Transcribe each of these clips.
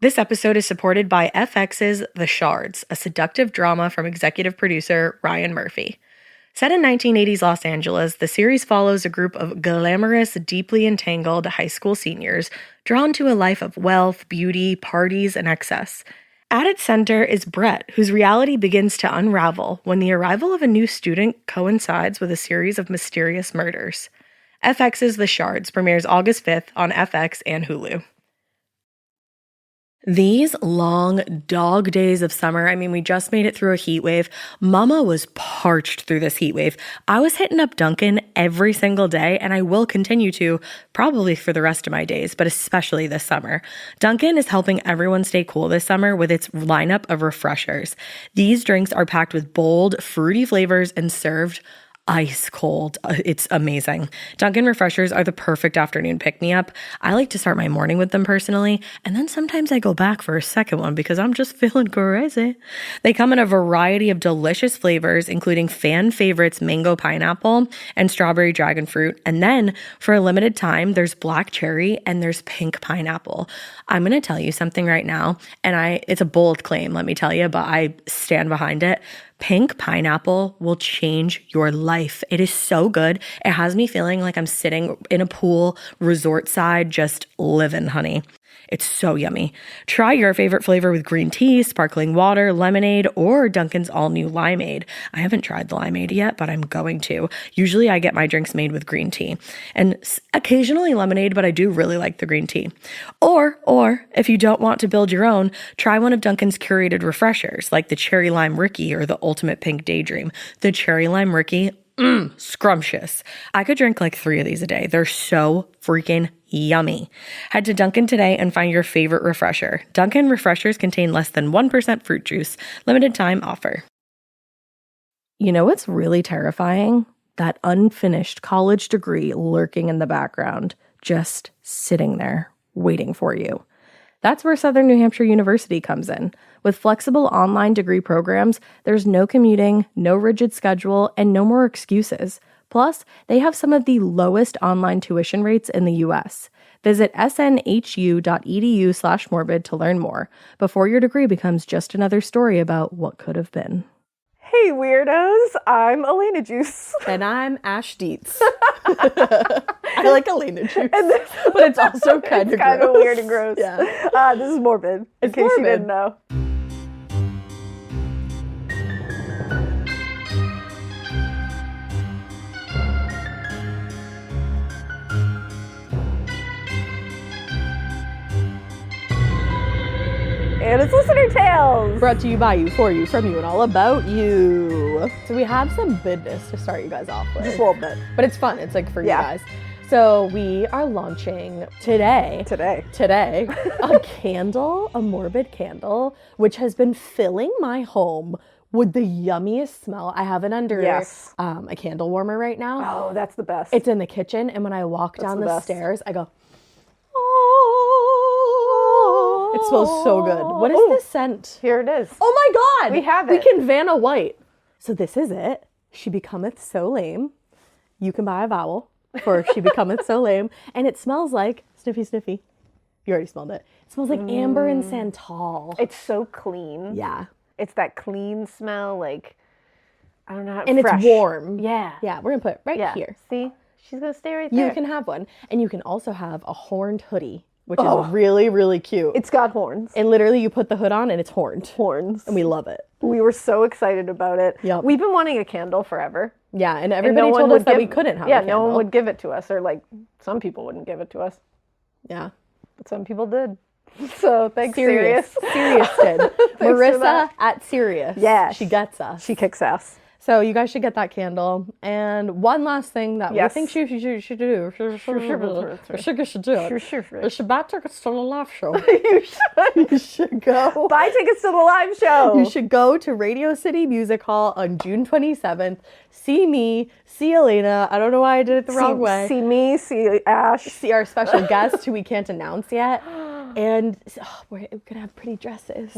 This episode is supported by FX's The Shards, a seductive drama from executive producer Ryan Murphy. Set in 1980s Los Angeles, the series follows a group of glamorous, deeply entangled high school seniors drawn to a life of wealth, beauty, parties, and excess. At its center is Brett, whose reality begins to unravel when the arrival of a new student coincides with a series of mysterious murders. FX's The Shards premieres August 5th on FX and Hulu. These long dog days of summer, we just made it through a heat wave. Mama was parched through this heat wave. I was hitting up Dunkin' every single day, and I will continue to, probably for the rest of my days, but especially this summer. Dunkin' is helping everyone stay cool this summer with its lineup of refreshers. These drinks are packed with bold, fruity flavors and served ice cold. It's amazing. Dunkin' refreshers are the perfect afternoon pick-me-up. I like to start my morning with them personally, and then sometimes I go back for a second one because I'm just feeling crazy. They come in a variety of delicious flavors, including fan favorites mango pineapple and strawberry dragon fruit. And then for a limited time, there's black cherry and there's pink pineapple. I'm going to tell you something right now, and it's a bold claim, let me tell you, but I stand behind it. Pink pineapple will change your life. It is so good. It has me feeling like I'm sitting in a pool, resort side, just living, honey. It's so yummy. Try your favorite flavor with green tea, sparkling water, lemonade, or Dunkin's all-new limeade. I haven't tried the limeade yet, but I'm going to. Usually I get my drinks made with green tea and occasionally lemonade, but I do really like the green tea. Or if you don't want to build your own, try one of Dunkin's curated refreshers like the Cherry Lime Ricky or the Ultimate Pink Daydream. The Cherry Lime Ricky, scrumptious. I could drink like 3 of these a day. They're so freaking yummy. Head to Dunkin' today and find your favorite refresher. Dunkin' refreshers contain less than 1% fruit juice. Limited time offer. You know what's really terrifying? That unfinished college degree lurking in the background, just sitting there waiting for you. That's where Southern New Hampshire University comes in. With flexible online degree programs, there's no commuting, no rigid schedule, and no more excuses. Plus, they have some of the lowest online tuition rates in the U.S. Visit snhu.edu/morbid to learn more before your degree becomes just another story about what could have been. Hey weirdos, I'm Alaina Juice. And I'm Ash Dietz. I like Alaina Juice, but it's also kind of weird and gross. Yeah. This is Morbid, in case you didn't know. And it's Listener Tales! Brought to you by you, for you, from you, and all about you. So we have some business to start you guys off with. Just a little bit. But it's fun. It's like for you guys. So we are launching today, a candle, a morbid candle, which has been filling my home with the yummiest smell. I have it under a candle warmer right now. Oh, that's the best. It's in the kitchen, and when I walk down the stairs, I go, it smells so good. What is this scent? Here it is. Oh my God! We have it. We can Vanna White. So this is it. She becometh so lame. You can buy a vowel for She becometh so lame. And it smells like, sniffy, sniffy. You already smelled it. It smells like amber and santal. It's so clean. Yeah. It's that clean smell, like, I don't know. And fresh. It's warm. Yeah. Yeah, we're going to put it right here. See? She's going to stay right there. You can have one. And you can also have a horned hoodie, which is really, really cute. It's got horns. And literally you put the hood on and it's horned. Horns. And we love it. We were so excited about it. Yep. We've been wanting a candle forever. Yeah, and everybody told us that we couldn't have a candle. Yeah, no one would give it to us, or like some people wouldn't give it to us. Yeah. But some people did. So thanks, Sirius. Sirius did. Marissa at Sirius. Yeah. She gets us. She kicks ass. So you guys should get that candle. And one last thing that we think you should do. We should do it. We should buy tickets to the live show. You should. You should go. Buy tickets to the live show. You should go to Radio City Music Hall on June 27th. See me, see Alaina. I don't know why I did it the wrong way. See me, see Ash. See our special guest who we can't announce yet. And we're going to have pretty dresses.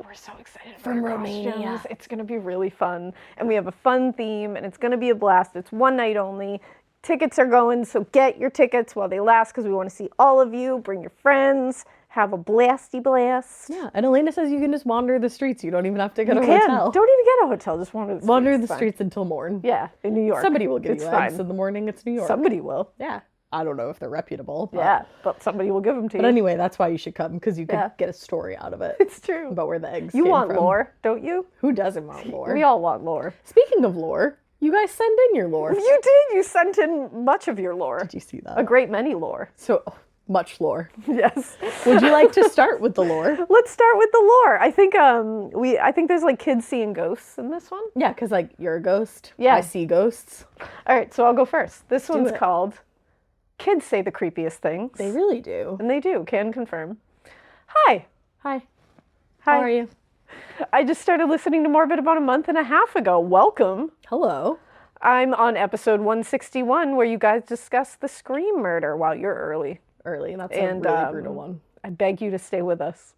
We're so excited from Romania. It's going to be really fun. And we have a fun theme, and it's going to be a blast. It's one night only. Tickets are going, so get your tickets while they last because we want to see all of you. Bring your friends. have a blasty blast. Yeah, and Alaina says you can just wander the streets. You don't even have to get a Don't hotel. even get a hotel. Just wander the streets. Wander the It's fine. streets until morn. Yeah, in New York. Somebody will give It's you fine. eggs in the morning. It's New York. Somebody will. Yeah. I don't know if they're reputable. But, Yeah, but somebody will give them to you. But anyway, that's why you should come, because you can Yeah. get a story out of it. It's true. About where the eggs You came want from. lore, don't you? Who doesn't want lore? We all want lore. Speaking of lore, you guys send in your lore. You did. You sent in much of your lore. Did you see that? A great many lore. So much lore. Yes. Would you like to start with the lore? Let's start with the lore. I think I think there's like kids seeing ghosts in this one. Yeah, because like you're a ghost. Yeah. I see ghosts. All right, so I'll go first. This one's it. called Kids Say the Creepiest Things. They really do. And they do, can confirm. Hi. Hi. Hi. How are you? I just started listening to Morbid about a month and a half ago. Welcome. Hello. I'm on episode 161 where you guys discuss the Scream murder. Wow, you're early. Early, and that's And, a really brutal one. I beg you to stay with us.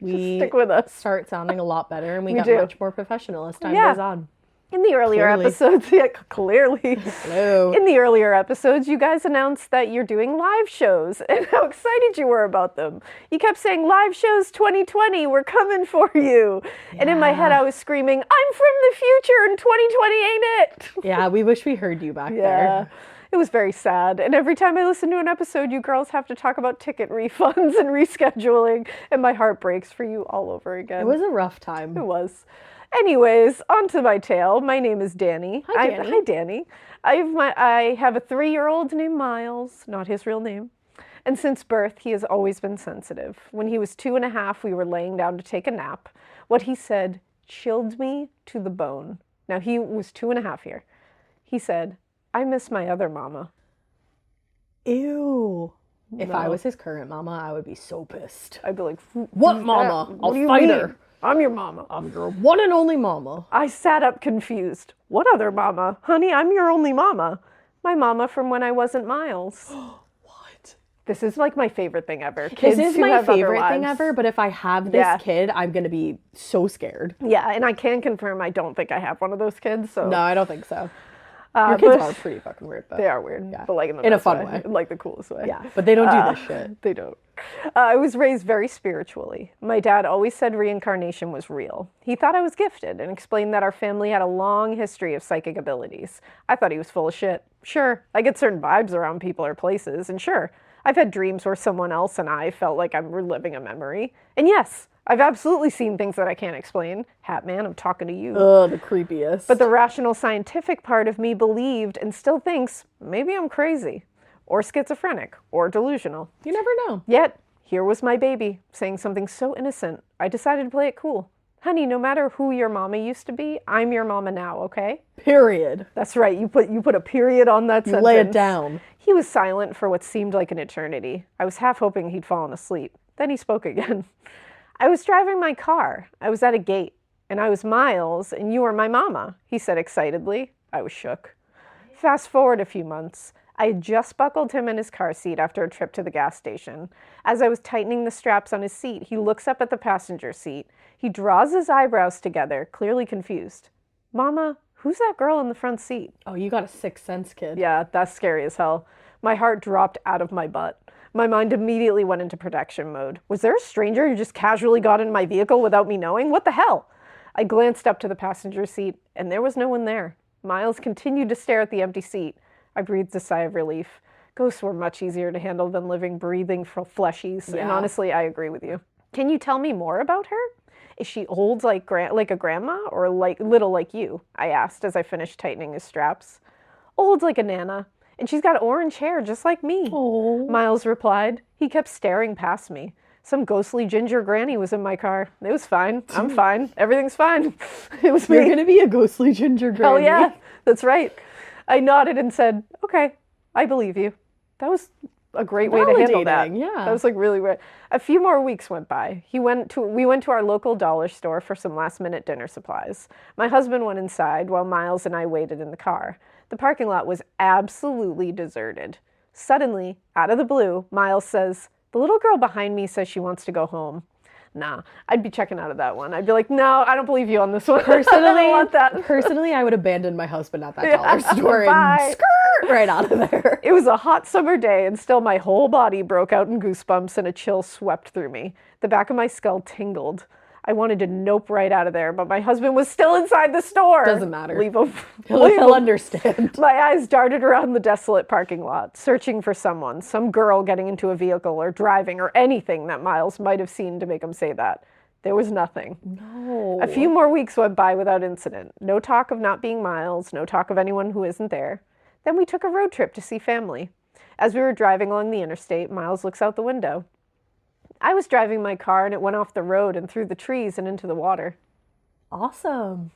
We Stick with us. start sounding a lot better, and we We got do. much more professional as time Yeah. goes on. In the earlier Clearly. episodes, yeah, clearly. Hello. In the earlier episodes, you guys announced that you're doing live shows and how excited you were about them. You kept saying, live shows 2020, we're coming for you. And in my head, I was screaming, I'm from the future and 2020 ain't it? Yeah, we wish we heard you back Yeah. there. It was very sad. And every time I listen to an episode, you girls have to talk about ticket refunds and rescheduling. And my heart breaks for you all over again. It was a rough time. It was. Anyways, on to my tale. My name is Danny. Hi, Danny. Hi, Danny. I have a 3-year-old named Miles, not his real name. And since birth, he has always been sensitive. When he was 2.5, we were laying down to take a nap. What he said chilled me to the bone. Now, he was 2.5 here. He said, I miss my other mama. Ew. If I No. was his current mama, I would be so pissed. I'd be like, What "Who's mama? that? I'll What do you fight mean? her. I'm your mama. I'm your one and only mama. I sat up confused. What other mama? Honey, I'm your only mama. My mama from when I wasn't Miles. What? This is like my favorite thing ever. Kids This is who my have other favorite thing lives. ever, but if I have this Yeah. kid, I'm going to be so scared. Yeah, and I can confirm I don't think I have one of those kids. So No, I don't think so. Your kids but are pretty fucking weird, though. they are weird, Yeah. but like in the In a best fun way. like the coolest way. Yeah, but they don't do this shit. They don't. I was raised very spiritually. My dad always said reincarnation was real. He thought I was gifted and explained that our family had a long history of psychic abilities. I thought he was full of shit. Sure, I get certain vibes around people or places, and sure, I've had dreams where someone else and I felt like I'm reliving a memory. And yes, I've absolutely seen things that I can't explain. Hat man, I'm talking to you. Ugh, the creepiest. But the rational scientific part of me believed and still thinks maybe I'm crazy or schizophrenic or delusional. you never know. Yet, here was my baby saying something so innocent. I decided to play it cool. Honey, no matter who your mama used to be, I'm your mama now, okay? Period. That's right. You put a period on that sentence. Lay it down. He was silent for what seemed like an eternity. I was half hoping he'd fallen asleep. Then he spoke again. I was driving my car. I was at a gate, and I was Miles, and you were my mama, he said excitedly. I was shook. Fast forward a few months. I had just buckled him in his car seat after a trip to the gas station. As I was tightening the straps on his seat, he looks up at the passenger seat. He draws his eyebrows together, clearly confused. Mama, who's that girl in the front seat? Oh, you got a sixth sense, kid. Yeah, that's scary as hell. My heart dropped out of my butt. My mind immediately went into protection mode. Was there a stranger who just casually got in my vehicle without me knowing? What the hell? I glanced up to the passenger seat, and there was no one there. Miles continued to stare at the empty seat. I breathed a sigh of relief. Ghosts were much easier to handle than living, breathing fleshies, and Yeah. honestly, I agree with you. Can you tell me more about her? Is she old like a grandma or like little like you? I asked as I finished tightening his straps. Old like a nana. And she's got orange hair just like me. Oh. Miles replied. He kept staring past me. Some ghostly ginger granny was in my car. It was fine. I'm fine. Everything's fine. It was me. You're going to be a ghostly ginger granny. Hell yeah. That's right. I nodded and said, okay, I believe you. That was a great way to handle that. Validating, yeah. That was like really weird. A few more weeks went by. We went to our local dollar store for some last-minute dinner supplies. My husband went inside while Miles and I waited in the car. The parking lot was absolutely deserted. Suddenly, out of the blue, Miles says, "The little girl behind me says she wants to go home." Nah, I'd be checking out of that one. I'd be like, no, I don't believe you on this one. Personally, I don't want that. Personally, I would abandon my husband at that dollar store Bye. and skirt right out of there. It was a hot summer day, and still my whole body broke out in goosebumps and a chill swept through me. The back of my skull tingled. I wanted to nope right out of there, but my husband was still inside the store. Doesn't matter. Leave him. He'll understand. My eyes darted around the desolate parking lot, searching for someone, some girl getting into a vehicle or driving or anything that Miles might have seen to make him say that. There was nothing. No. A few more weeks went by without incident. No talk of not being Miles, no talk of anyone who isn't there. Then we took a road trip to see family. As we were driving along the interstate, Miles looks out the window. I was driving my car and it went off the road and through the trees and into the water. Awesome.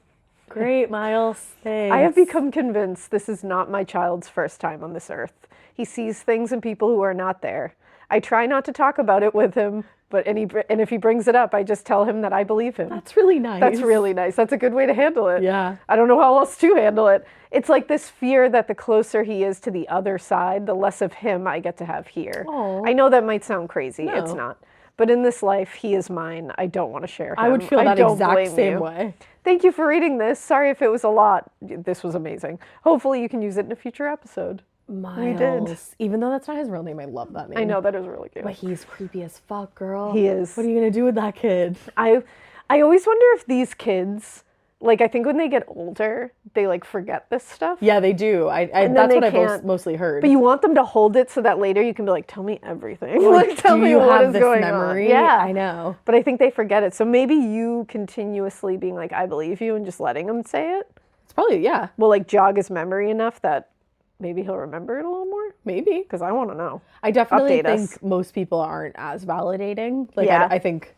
Great, Miles. Thanks. I have become convinced this is not my child's first time on this earth. He sees things and people who are not there. I try not to talk about it with him, and if he brings it up, I just tell him that I believe him. That's really nice. That's really nice. That's a good way to handle it. Yeah. I don't know how else to handle it. It's like this fear that the closer he is to the other side, the less of him I get to have here. Aww. I know that might sound crazy. No. It's not. But in this life, he is mine. I don't want to share him. I would feel that don't exact blame same you. way. Thank you for reading this. Sorry if it was a lot. This was amazing. Hopefully you can use it in a future episode. Miles. did. Even though that's not his real name, I love that name. I know, that is really cute. But he's creepy as fuck, girl. He is. What are you going to do with that kid? I always wonder if these kids, like, I think when they get older, they, like, forget this stuff. Yeah, they do. then That's they what I've can't- mostly heard. But you want them to hold it so that later you can be like, tell me everything. Like, tell do me you what have is this going memory? on. Yeah. I know. But I think they forget it. So maybe you continuously being like, I believe you, and just letting him say it It's probably, yeah, will, like, jog his memory enough that maybe he'll remember it a little more. maybe. Because I want to know. I definitely Update think us. most people aren't as validating. Like, Yeah. I think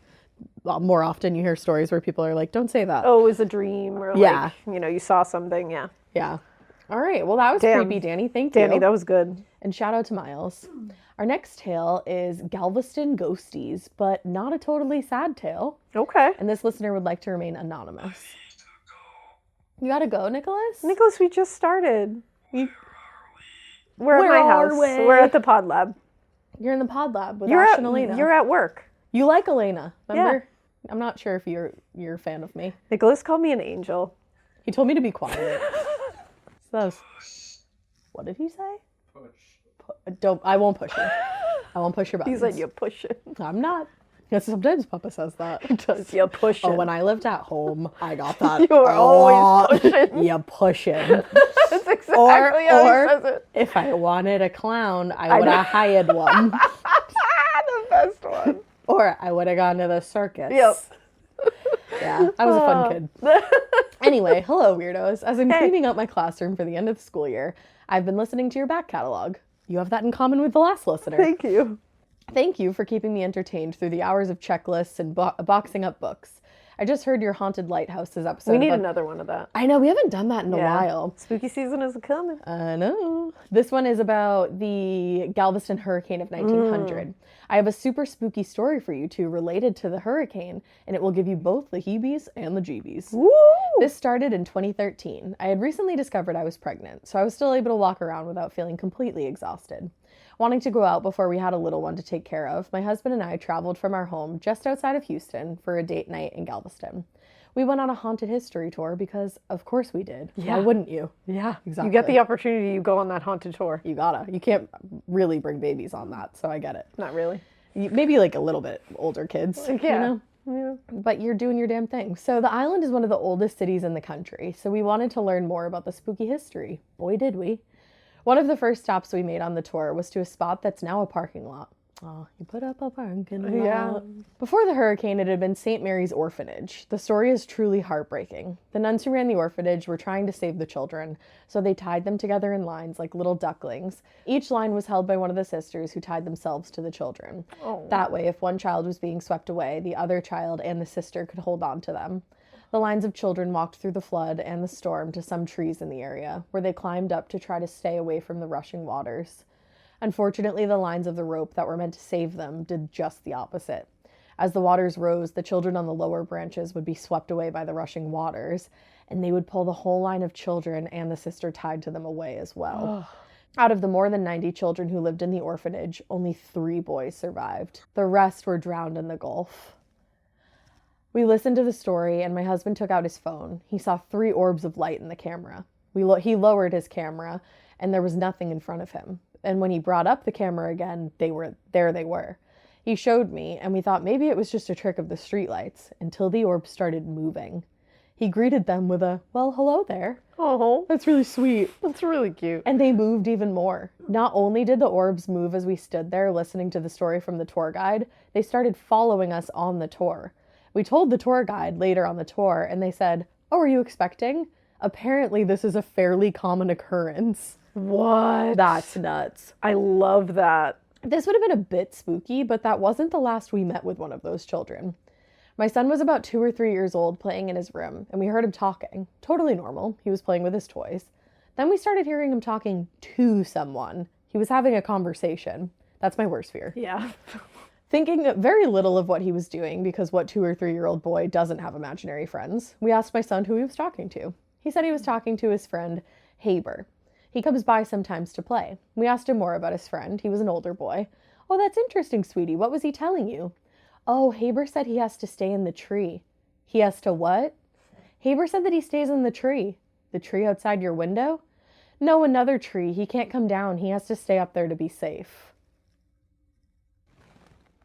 more often you hear stories where people are like, don't say that. Oh, it was a dream, or Yeah. like, you saw something. Yeah. Yeah. All right. Well, that was Damn. creepy, Danny. Thank Danny, you. that was good. And shout out to Miles. Our next tale is Galveston Ghosties, but not a totally sad tale. Okay. And this listener would like to remain anonymous. You gotta go, Nicholas? Nicholas, we just started. We're at Where my are house. we? We're at the pod lab. You're in the pod lab with You're Ash at, and Alaina. you're at work. You like Alaina, remember? I'm not sure if you're a fan of me. Nicholas called me an angel. He told me to be quiet. So that was, what did he say? I won't push you. I won't push your buttons. He said, you push it. I'm not. Yes, sometimes Papa says that. He does. You push it. Oh, when I lived at home, I got that. You were a always lot. pushing. You pushing. That's exactly how he says it. If I wanted a clown, I would have hired one. The best one. Or I would have gone to the circus. Yep. Yeah, I was a fun kid. Anyway, hello, weirdos. As I'm cleaning up my classroom for the end of the school year, I've been listening to your back catalog. You have that in common with the last listener. Thank you. Thank you for keeping me entertained through the hours of checklists and boxing up books. I just heard your Haunted Lighthouses episode. We need another one of that. I know, we haven't done that in a while. Spooky season is coming. I know. This one is about the Galveston hurricane of 1900. I have a super spooky story for you two related to the hurricane, and it will give you both the heebies and the jeebies. Woo! This started in 2013. I had recently discovered I was pregnant, so I was still able to walk around without feeling completely exhausted. Wanting to go out before we had a little one to take care of, my husband and I traveled from our home just outside of Houston for a date night in Galveston. We went on a haunted history tour because, of course we did. Yeah. Why wouldn't you? Yeah, Exactly. You get the opportunity, you go on that haunted tour. You gotta. You can't really bring babies on that, so I get it. Not really. Maybe like a little bit older kids, Yeah. you know? Yeah. But you're doing your damn thing. So the island is one of the oldest cities in the country, so we wanted to learn more about the spooky history. Boy, did we. One of the first stops we made on the tour was to a spot that's now a parking lot. Oh, you put up a parking lot. Yeah. Before the hurricane, it had been St. Mary's Orphanage. The story is truly heartbreaking. The nuns who ran the orphanage were trying to save the children, so they tied them together in lines like little ducklings. Each line was held by one of the sisters who tied themselves to the children. Oh. That way, if one child was being swept away, the other child and the sister could hold on to them. The lines of children walked through the flood and the storm to some trees in the area, where they climbed up to try to stay away from the rushing waters. Unfortunately, the lines of the rope that were meant to save them did just the opposite. As the waters rose, the children on the lower branches would be swept away by the rushing waters, and they would pull the whole line of children and the sister tied to them away as well. Out of the more than 90 children who lived in the orphanage, only 3 boys survived. The rest were drowned in the Gulf. We listened to the story, and my husband took out his phone. He saw 3 orbs of light in the camera. He lowered his camera, and there was nothing in front of him. And when he brought up the camera again, they were. He showed me, and we thought maybe it was just a trick of the streetlights, until the orbs started moving. He greeted them with a, "Well, hello there." Oh, That's really sweet. that's really cute. And they moved even more. Not only did the orbs move as we stood there listening to the story from the tour guide, they started following us on the tour. We told the tour guide later on the tour, and they said, "Oh, are you expecting?" Apparently, this is a fairly common occurrence. What? That's nuts. I love that. This would have been a bit spooky, but that wasn't the last we met with one of those children. My son was about 2 or 3 years old, playing in his room, and we heard him talking. Totally normal. He was playing with his toys. Then we started hearing him talking to someone. He was having a conversation. That's my worst fear. Yeah. Thinking very little of what he was doing, because what 2 or 3-year-old boy doesn't have imaginary friends, we asked my son who he was talking to. He said he was talking to his friend, Haber. He comes by sometimes to play. We asked him more about his friend. He was an older boy. "Oh, that's interesting, sweetie. What was he telling you?" "Oh, Haber said he has to stay in the tree." "He has to what?" "Haber said that he stays in the tree." "The tree outside your window?" "No, another tree. He can't come down. He has to stay up there to be safe."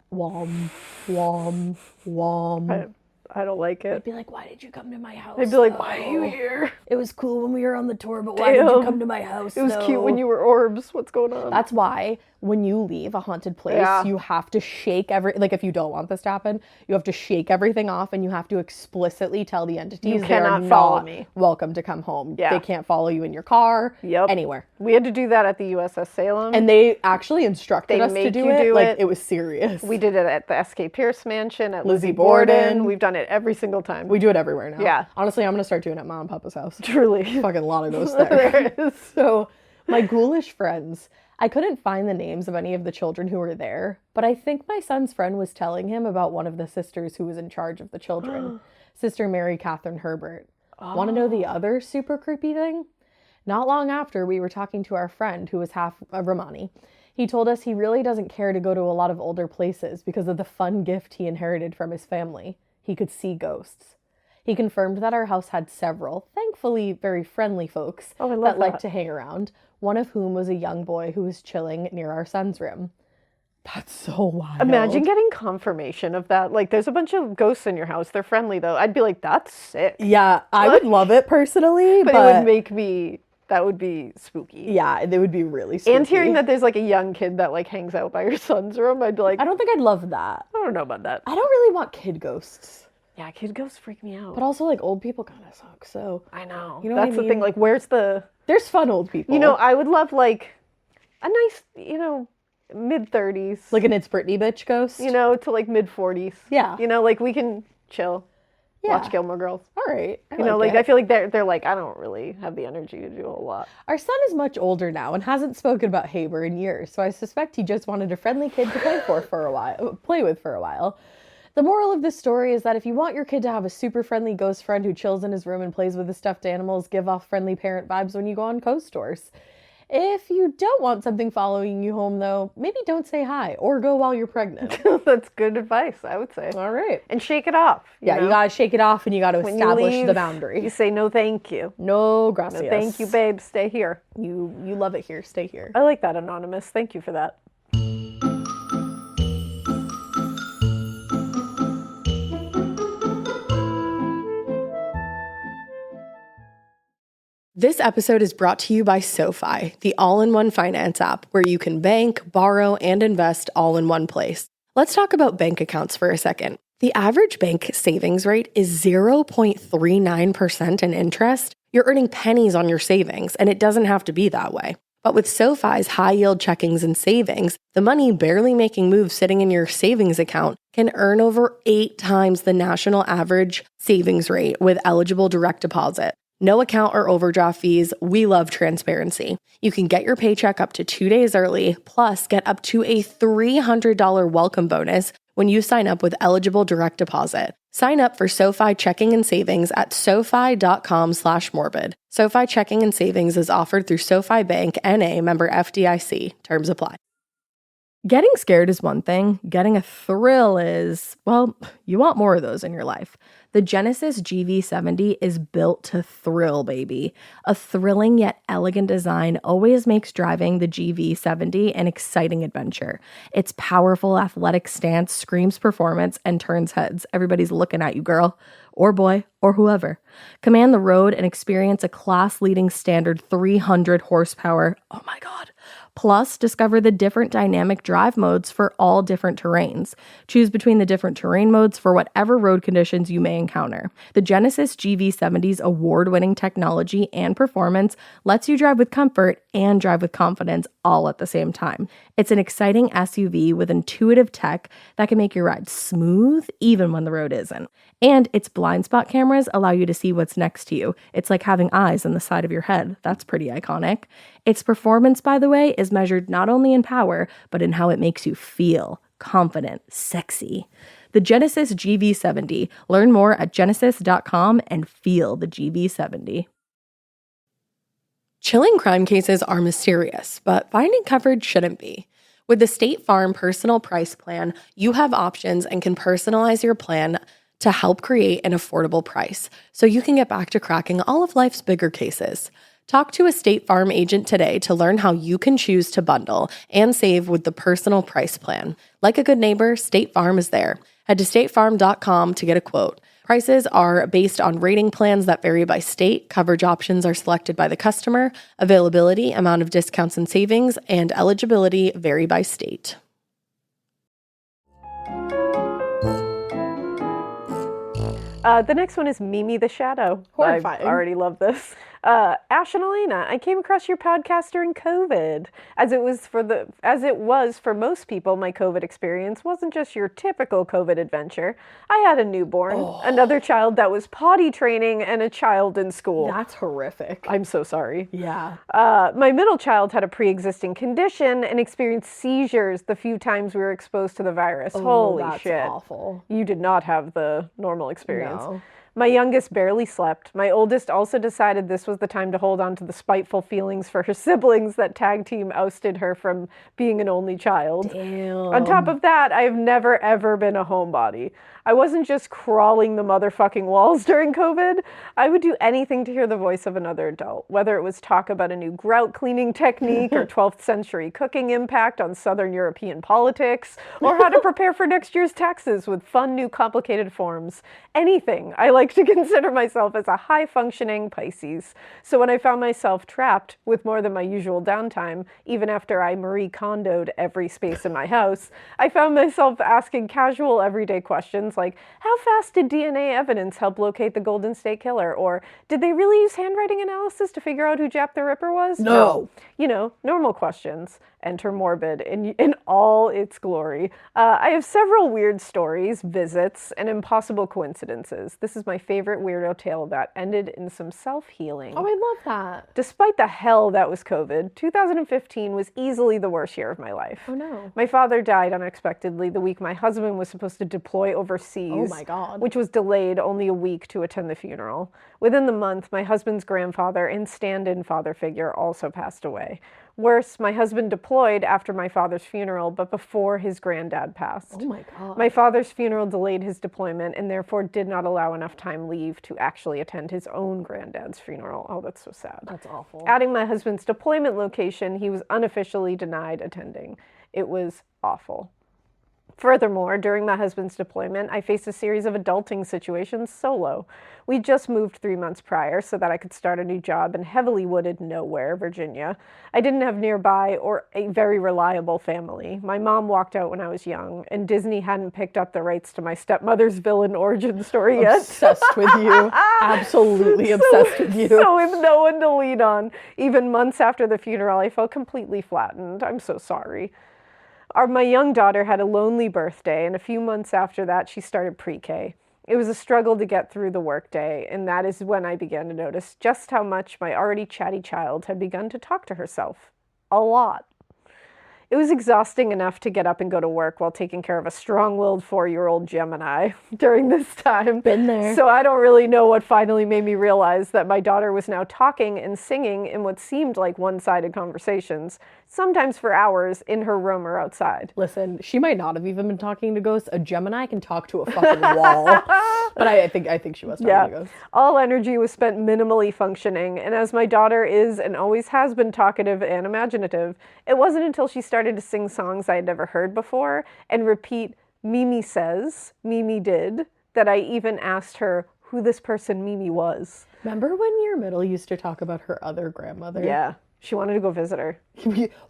Wom, wom, wom. I don't like I'd it. be like, "Why did you come to my house?" I'd be like, why are you here? It was cool when we were on the tour, but why did you Damn. come to my house? It was cute when you were orbs. What's going on? That's why when you leave a haunted place, Yeah. you have to shake like if you don't want this to happen, you have to shake everything off, and you have to explicitly tell the entities You they are cannot follow not me. welcome to come home. Yeah. They can't follow you in your car, Yep. anywhere. We had to do that at the USS Salem. And they actually instructed They us to make do you it. do Like it. it was serious. We did it at the S.K. Pierce Mansion, at Lizzie Lizzie Borden. Borden. We've done it every single time. We do it everywhere now. Yeah. Honestly, I'm gonna start doing it at Mom and Papa's house. Truly. Fucking a lot of ghosts there. There is. So, my ghoulish friends, I couldn't find the names of any of the children who were there, but I think my son's friend was telling him about one of the sisters who was in charge of the children, Sister Mary Catherine Herbert. Want to know the other super creepy thing? Not long after, we were talking to our friend who was half Romani. He told us he really doesn't care to go to a lot of older places because of the fun gift he inherited from his family. He could see ghosts. He confirmed that our house had several, thankfully very friendly folks Oh, I love that liked that. to hang around, one of whom was a young boy who was chilling near our son's room. That's so wild. Imagine getting confirmation of that. Like, there's a bunch of ghosts in your house. They're friendly, though. I'd be like, that's sick. Yeah, I would love it personally, But but it would make me, that would be spooky. yeah, it would be really spooky. And hearing that there's like a young kid that like hangs out by your son's room, I'd be like, I don't think I'd love that. I don't know about that. I don't really want kid ghosts. Yeah, kid ghosts freak me out. But also, like, old people kind of suck, so... I know. You know what I That's the mean? thing. Like, where's the... There's fun old people. You know, I would love like a nice, mid-30s. like an It's Britney bitch ghost. To like mid-40s. Yeah. Like we can chill. Yeah. Watch Gilmore Girls. All right. I feel like they're like, I don't really have the energy to do a whole lot. Our son is much older now and hasn't spoken about Haber in years, so I suspect he just wanted a friendly kid to play with for a while. The moral of this story is that if you want your kid to have a super friendly ghost friend who chills in his room and plays with his stuffed animals, give off friendly parent vibes when you go on ghost tours. If you don't want something following you home, though, maybe don't say hi or go while you're pregnant. That's good advice, I would say. All right. And shake it off. You gotta shake it off and you gotta When you establish leave, the boundary. You say no, thank you. No, gracias. No, thank you, babe. Stay here. You love it here. Stay here. I like that, Anonymous. Thank you for that. This episode is brought to you by SoFi, the all-in-one finance app where you can bank, borrow, and invest all in one place. Let's talk about bank accounts for a second. The average bank savings rate is 0.39% in interest. You're earning pennies on your savings, and it doesn't have to be that way. But with SoFi's high-yield checkings and savings, the money barely making moves sitting in your savings account can earn over 8 times the national average savings rate with eligible direct deposit. No account or overdraft fees. We love transparency. You can get your paycheck up to 2 days early, plus get up to a $300 welcome bonus when you sign up with eligible direct deposit. Sign up for SoFi checking and savings at SoFi.com/morbid. SoFi checking and savings is offered through SoFi Bank, N.A., member FDIC. Terms apply. Getting scared is one thing. Getting a thrill is, well, you want more of those in your life. The Genesis GV70 is built to thrill, baby. A thrilling yet elegant design always makes driving the GV70 an exciting adventure. Its powerful athletic stance screams performance and turns heads. Everybody's looking at you, girl, or boy, or whoever. Command the road and experience a class-leading standard 300 horsepower. Oh my God. Plus, discover the different dynamic drive modes for all different terrains. Choose between the different terrain modes for whatever road conditions you may encounter. The Genesis GV70's award-winning technology and performance lets you drive with comfort and drive with confidence all at the same time. It's an exciting SUV with intuitive tech that can make your ride smooth even when the road isn't. And its blind spot cameras allow you to see what's next to you. It's like having eyes on the side of your head. That's pretty iconic. Its performance, by the way, is measured not only in power, but in how it makes you feel confident, sexy. The Genesis GV70. Learn more at genesis.com and feel the GV70. Chilling crime cases are mysterious, but finding coverage shouldn't be. With the State Farm Personal Price Plan, you have options and can personalize your plan to help create an affordable price so you can get back to cracking all of life's bigger cases. Talk to a State Farm agent today to learn how you can choose to bundle and save with the Personal Price Plan. Like a good neighbor, State Farm is there. Head to statefarm.com to get a quote. Prices are based on rating plans that vary by state. Coverage options are selected by the customer. Availability, amount of discounts and savings, and eligibility vary by state. The next one is Mimi the Shadow. Horrifying. I already love this. Ash and Alaina, I came across your podcast during COVID. As it was for most people, my COVID experience wasn't just your typical COVID adventure. I had a newborn, another child that was potty training, and a child in school. That's horrific. I'm so sorry. Yeah. My middle child had a pre-existing condition and experienced seizures the few times we were exposed to the virus. Holy that's shit. awful. You did not have the normal experience. No. My youngest barely slept. My oldest also decided this was the time to hold on to the spiteful feelings for her siblings that tag team ousted her from being an only child. Damn. On top of that, I have never ever been a homebody. I wasn't just crawling the motherfucking walls during COVID. I would do anything to hear the voice of another adult, whether it was talk about a new grout cleaning technique or 12th century cooking impact on Southern European politics, or how to prepare for next year's taxes with fun new complicated forms. Anything. I like to consider myself as a high-functioning Pisces. So when I found myself trapped with more than my usual downtime, even after I Marie Kondoed every space in my house, I found myself asking casual everyday questions like, how fast did DNA evidence help locate the Golden State Killer? Or did they really use handwriting analysis to figure out who Jack the Ripper was? No. You know, normal questions. Enter morbid in all its glory. I have several weird stories, visits, and impossible coincidences. This is my favorite weirdo tale that ended in some self-healing. Oh, I love that. Despite the hell that was COVID, 2015 was easily the worst year of my life. Oh, no. My father died unexpectedly the week my husband was supposed to deploy overseas. Oh, my God. Which was delayed only a week to attend the funeral. Within the month, my husband's grandfather and stand-in father figure also passed away. Worse, my husband deployed after my father's funeral, but before his granddad passed. Oh, my God. My father's funeral delayed his deployment and therefore did not allow enough time leave to actually attend his own granddad's funeral. Oh, that's so sad. That's awful. Adding my husband's deployment location, he was unofficially denied attending. It was awful. Furthermore, during my husband's deployment, I faced a series of adulting situations solo. We just moved 3 months prior so that I could start a new job in heavily wooded nowhere, Virginia. I didn't have nearby or a very reliable family. My mom walked out when I was young, and Disney hadn't picked up the rights to my stepmother's villain origin story yet. Obsessed with you. Absolutely obsessed with you. So with no one to lean on, even months after the funeral, I felt completely flattened. I'm so sorry. My young daughter had a lonely birthday, and a few months after that, she started pre-K. It was a struggle to get through the workday, and that is when I began to notice just how much my already chatty child had begun to talk to herself. A lot. It was exhausting enough to get up and go to work while taking care of a strong-willed 4-year-old Gemini during this time. Been there. So I don't really know what finally made me realize that my daughter was now talking and singing in what seemed like one-sided conversations, sometimes for hours, in her room or outside. Listen, she might not have even been talking to ghosts. A Gemini can talk to a fucking wall. But I think she was talking to ghosts. All energy was spent minimally functioning, and as my daughter is and always has been talkative and imaginative, it wasn't until she started to sing songs I had never heard before and repeat, "Mimi says," "Mimi did," that I even asked her who this person Mimi was. Remember when your middle used to talk about her other grandmother? Yeah. She wanted to go visit her.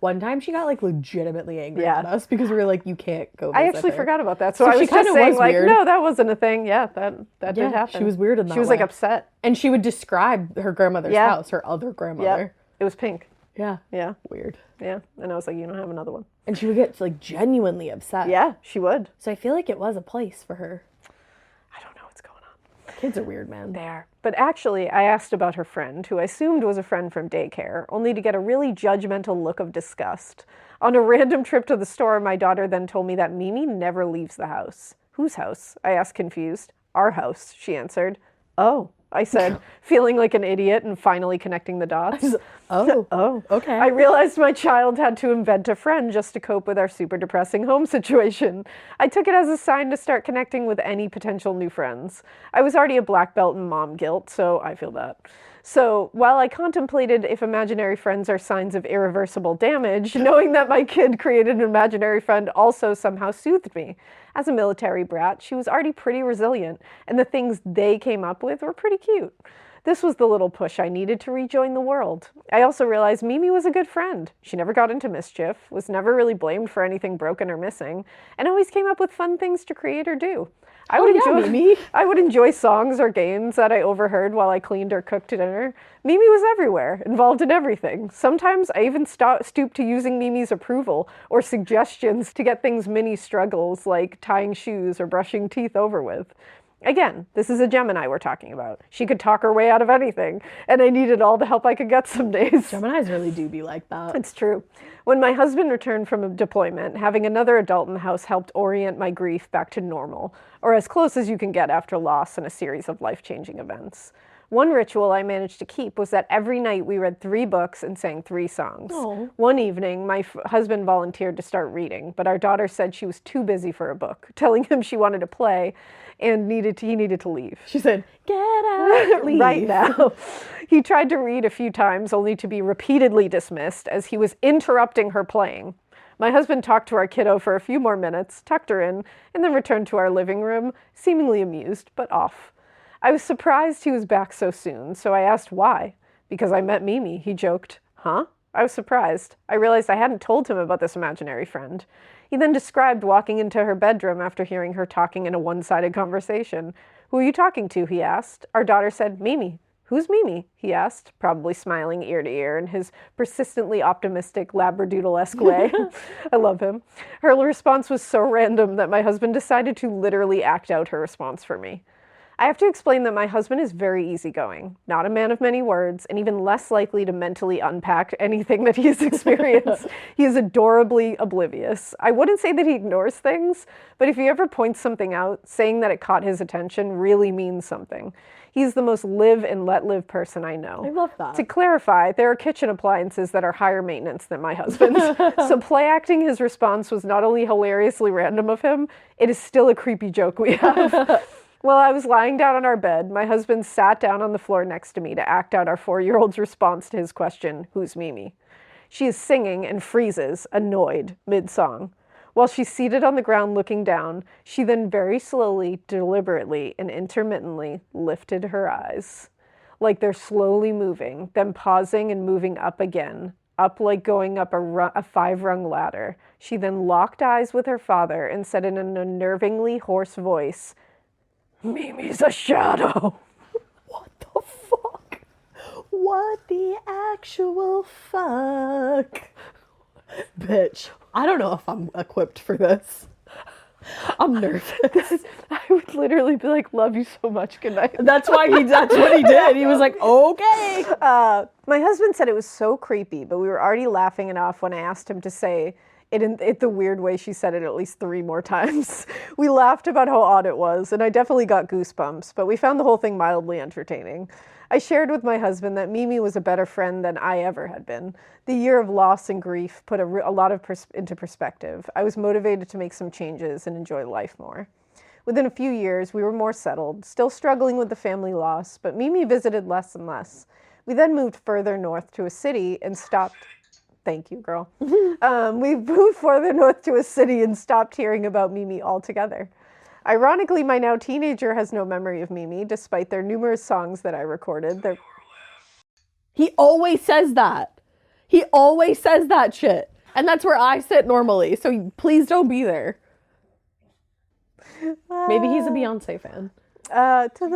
One time she got like legitimately angry at us because we were like, you can't go visit I actually her. forgot about that. So I was just saying like, weird. No, that wasn't a thing. Yeah, that did happen. She was weird in that She was way. like upset. And she would describe her grandmother's house, her other grandmother. Yeah. It was pink. Yeah. Yeah. Weird. Yeah. And I was like, you don't have another one. And she would get like genuinely upset. Yeah, she would. So I feel like it was a place for her. I don't know what's going on. Kids are weird, man. They are. But actually, I asked about her friend, who I assumed was a friend from daycare, only to get a really judgmental look of disgust. On a random trip to the store, my daughter then told me that Mimi never leaves the house. Whose house? I asked, confused. Our house, she answered. Oh, I said, feeling like an idiot and finally connecting the dots. Oh, okay. I realized my child had to invent a friend just to cope with our super depressing home situation. I took it as a sign to start connecting with any potential new friends. I was already a black belt in mom guilt, so I feel that. So while I contemplated if imaginary friends are signs of irreversible damage, knowing that my kid created an imaginary friend also somehow soothed me. As a military brat, she was already pretty resilient, and the things they came up with were pretty cute. This was the little push I needed to rejoin the world. I also realized Mimi was a good friend. She never got into mischief, was never really blamed for anything broken or missing, and always came up with fun things to create or do. I would enjoy songs or games that I overheard while I cleaned or cooked dinner. Mimi was everywhere, involved in everything. Sometimes I even stooped to using Mimi's approval or suggestions to get things mini struggles like tying shoes or brushing teeth over with. Again, this is a Gemini we're talking about. She could talk her way out of anything, and I needed all the help I could get some days. Geminis really do be like that. It's true. When my husband returned from a deployment, having another adult in the house helped orient my grief back to normal, or as close as you can get after loss and a series of life-changing events. One ritual I managed to keep was that every night we read 3 books and sang 3 songs. Oh. One evening, my husband volunteered to start reading, but our daughter said she was too busy for a book, telling him she wanted to play and he needed to leave. She said, "Get out, leave." Right now. He tried to read a few times, only to be repeatedly dismissed as he was interrupting her playing. My husband talked to our kiddo for a few more minutes, tucked her in, and then returned to our living room, seemingly amused, but off. I was surprised he was back so soon, so I asked why. Because I met Mimi, he joked. Huh? I was surprised. I realized I hadn't told him about this imaginary friend. He then described walking into her bedroom after hearing her talking in a one-sided conversation. Who are you talking to? He asked. Our daughter said, Mimi. Who's Mimi? He asked, probably smiling ear to ear in his persistently optimistic Labradoodle-esque way. I love him. Her response was so random that my husband decided to literally act out her response for me. I have to explain that my husband is very easygoing, not a man of many words, and even less likely to mentally unpack anything that he has experienced. He is adorably oblivious. I wouldn't say that he ignores things, but if he ever points something out, saying that it caught his attention really means something. He's the most live and let live person I know. I love that. To clarify, there are kitchen appliances that are higher maintenance than my husband's. So play acting his response was not only hilariously random of him, it is still a creepy joke we have. While I was lying down on our bed, my husband sat down on the floor next to me to act out our 4-year-old's response to his question, who's Mimi? She is singing and freezes, annoyed, mid-song. While she's seated on the ground looking down, she then very slowly, deliberately, and intermittently lifted her eyes. Like they're slowly moving, then pausing and moving up again, up like going up a 5-rung ladder. She then locked eyes with her father and said in an unnervingly hoarse voice, Mimi's a shadow. What the fuck? What the actual fuck? Bitch, I don't know if I'm equipped for this. I'm nervous. I would literally be like, love you so much, good night. That's what he did. He was like, okay. My husband said it was so creepy, but we were already laughing it off when I asked him to say it in the weird way she said it at least 3 more times. We laughed about how odd it was, and I definitely got goosebumps, but we found the whole thing mildly entertaining. I shared with my husband that Mimi was a better friend than I ever had been. The year of loss and grief put a lot of into perspective. I was motivated to make some changes and enjoy life more. Within a few years, we were more settled, still struggling with the family loss, but Mimi visited less and less. We then moved further north to a city and stopped. Thank you, girl. We moved further north to a city and stopped hearing about Mimi altogether. Ironically, my now teenager has no memory of Mimi, despite their numerous songs that I recorded. He always says that. He always says that shit. And that's where I sit normally, so please don't be there. Maybe he's a Beyonce fan. To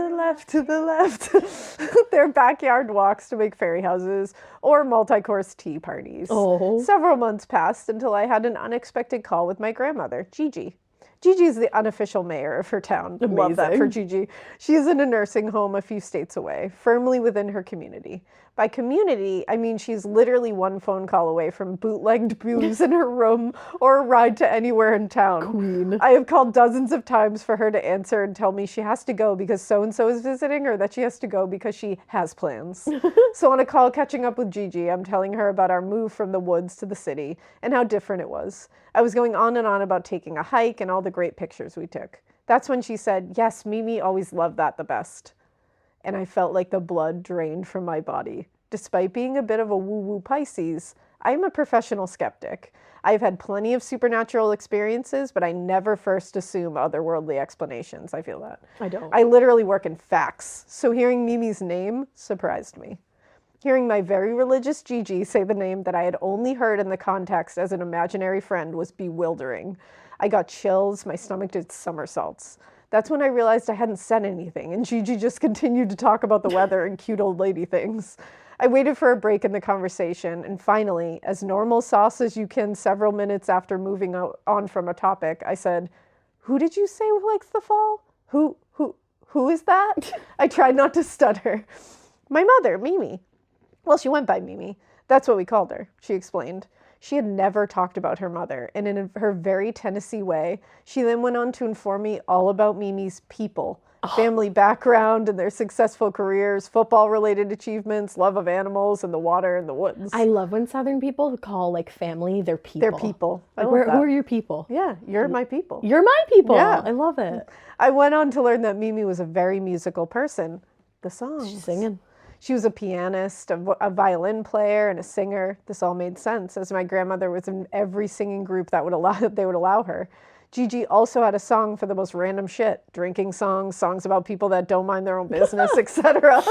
the left. Their backyard walks to make fairy houses or multi-course tea parties. Oh. Several months passed until I had an unexpected call with my grandmother, Gigi. Gigi is the unofficial mayor of her town. Amazing. Love that for Gigi. She is in a nursing home a few states away, firmly within her community. By community, I mean she's literally one phone call away from bootlegged booze in her room or a ride to anywhere in town. Queen. I have called dozens of times for her to answer and tell me she has to go because so-and-so is visiting or that she has to go because she has plans. So on a call catching up with Gigi, I'm telling her about our move from the woods to the city and how different it was. I was going on and on about taking a hike and all the great pictures we took. That's when she said, yes, Mimi always loved that the best. And I felt like the blood drained from my body. Despite being a bit of a woo-woo Pisces, I am a professional skeptic. I've had plenty of supernatural experiences, but I never first assume otherworldly explanations. I feel that. I don't. I literally work in facts, so hearing Mimi's name surprised me. Hearing my very religious Gigi say the name that I had only heard in the context as an imaginary friend was bewildering. I got chills, my stomach did somersaults. That's when I realized I hadn't said anything, and Gigi just continued to talk about the weather and cute old lady things. I waited for a break in the conversation, and finally, as normal sauce as you can several minutes after moving on from a topic, I said, "Who did you say likes the fall? Who is that?" I tried not to stutter. "My mother, Mimi." "Well, she went by Mimi. That's what we called her," she explained. She had never talked about her mother, and in her very Tennessee way, she then went on to inform me all about Mimi's people, family background and their successful careers, football-related achievements, love of animals and the water and the woods. I love when Southern people call like family their people. Their people. Like, who are your people? Yeah, you're my people. You're my people. Yeah. I love it. I went on to learn that Mimi was a very musical person. The songs. She's singing. She was a pianist, a violin player, and a singer. This all made sense, as my grandmother was in every singing group that they would allow her. Gigi also had a song for the most random shit. Drinking songs, songs about people that don't mind their own business, etc.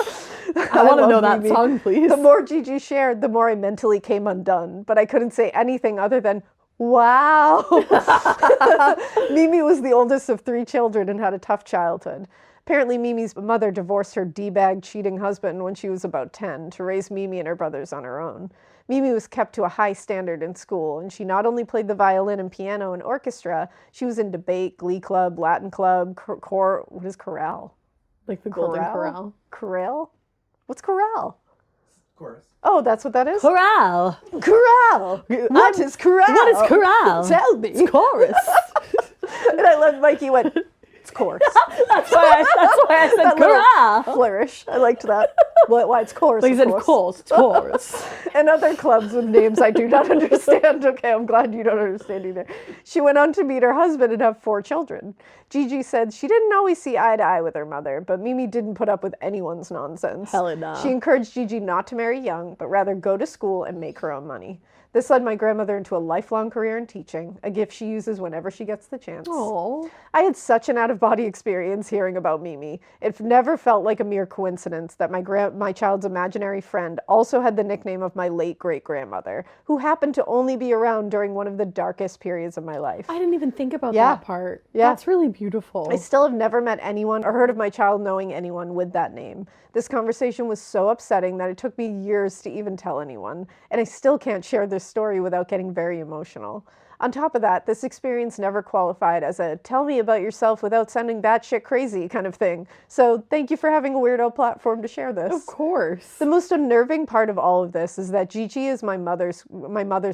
I want to know that Mimi. song, please. The more Gigi shared, the more I mentally came undone. But I couldn't say anything other than, wow. Mimi was the oldest of 3 children and had a tough childhood. Apparently, Mimi's mother divorced her D-bag cheating husband when she was about 10 to raise Mimi and her brothers on her own. Mimi was kept to a high standard in school, and she not only played the violin and piano and orchestra, she was in debate, glee club, Latin club, what is chorale? Like the Golden Corral. Chorale? What's chorale? Chorus. Oh, that's what that is? Chorale. Chorale. What is chorale? What is chorale? Tell me. It's chorus. And I love Mikey went, it's chorus. That's why I said That little chorale. flourish. I liked that. Why it's chorus. Like you said, of course, it's chorus. And other clubs with names I do not understand. Okay, I'm glad you don't understand either. She went on to meet her husband and have 4 children. Gigi said she didn't always see eye to eye with her mother, but Mimi didn't put up with anyone's nonsense. Hell no. She encouraged Gigi not to marry young, but rather go to school and make her own money. This led my grandmother into a lifelong career in teaching, a gift she uses whenever she gets the chance. Oh. I had such an out-of-body experience hearing about Mimi. It never felt like a mere coincidence that my child's imaginary friend also had the nickname of my late great-grandmother, who happened to only be around during one of the darkest periods of my life. I didn't even think about Yeah. that part. Yeah. That's really beautiful. I still have never met anyone or heard of my child knowing anyone with that name. This conversation was so upsetting that it took me years to even tell anyone, and I still can't share this story without getting very emotional. On top of that, this experience never qualified as a tell me about yourself without sounding batshit crazy kind of thing. So thank you for having a weirdo platform to share this. Of course. The most unnerving part of all of this is that Gigi is my mother's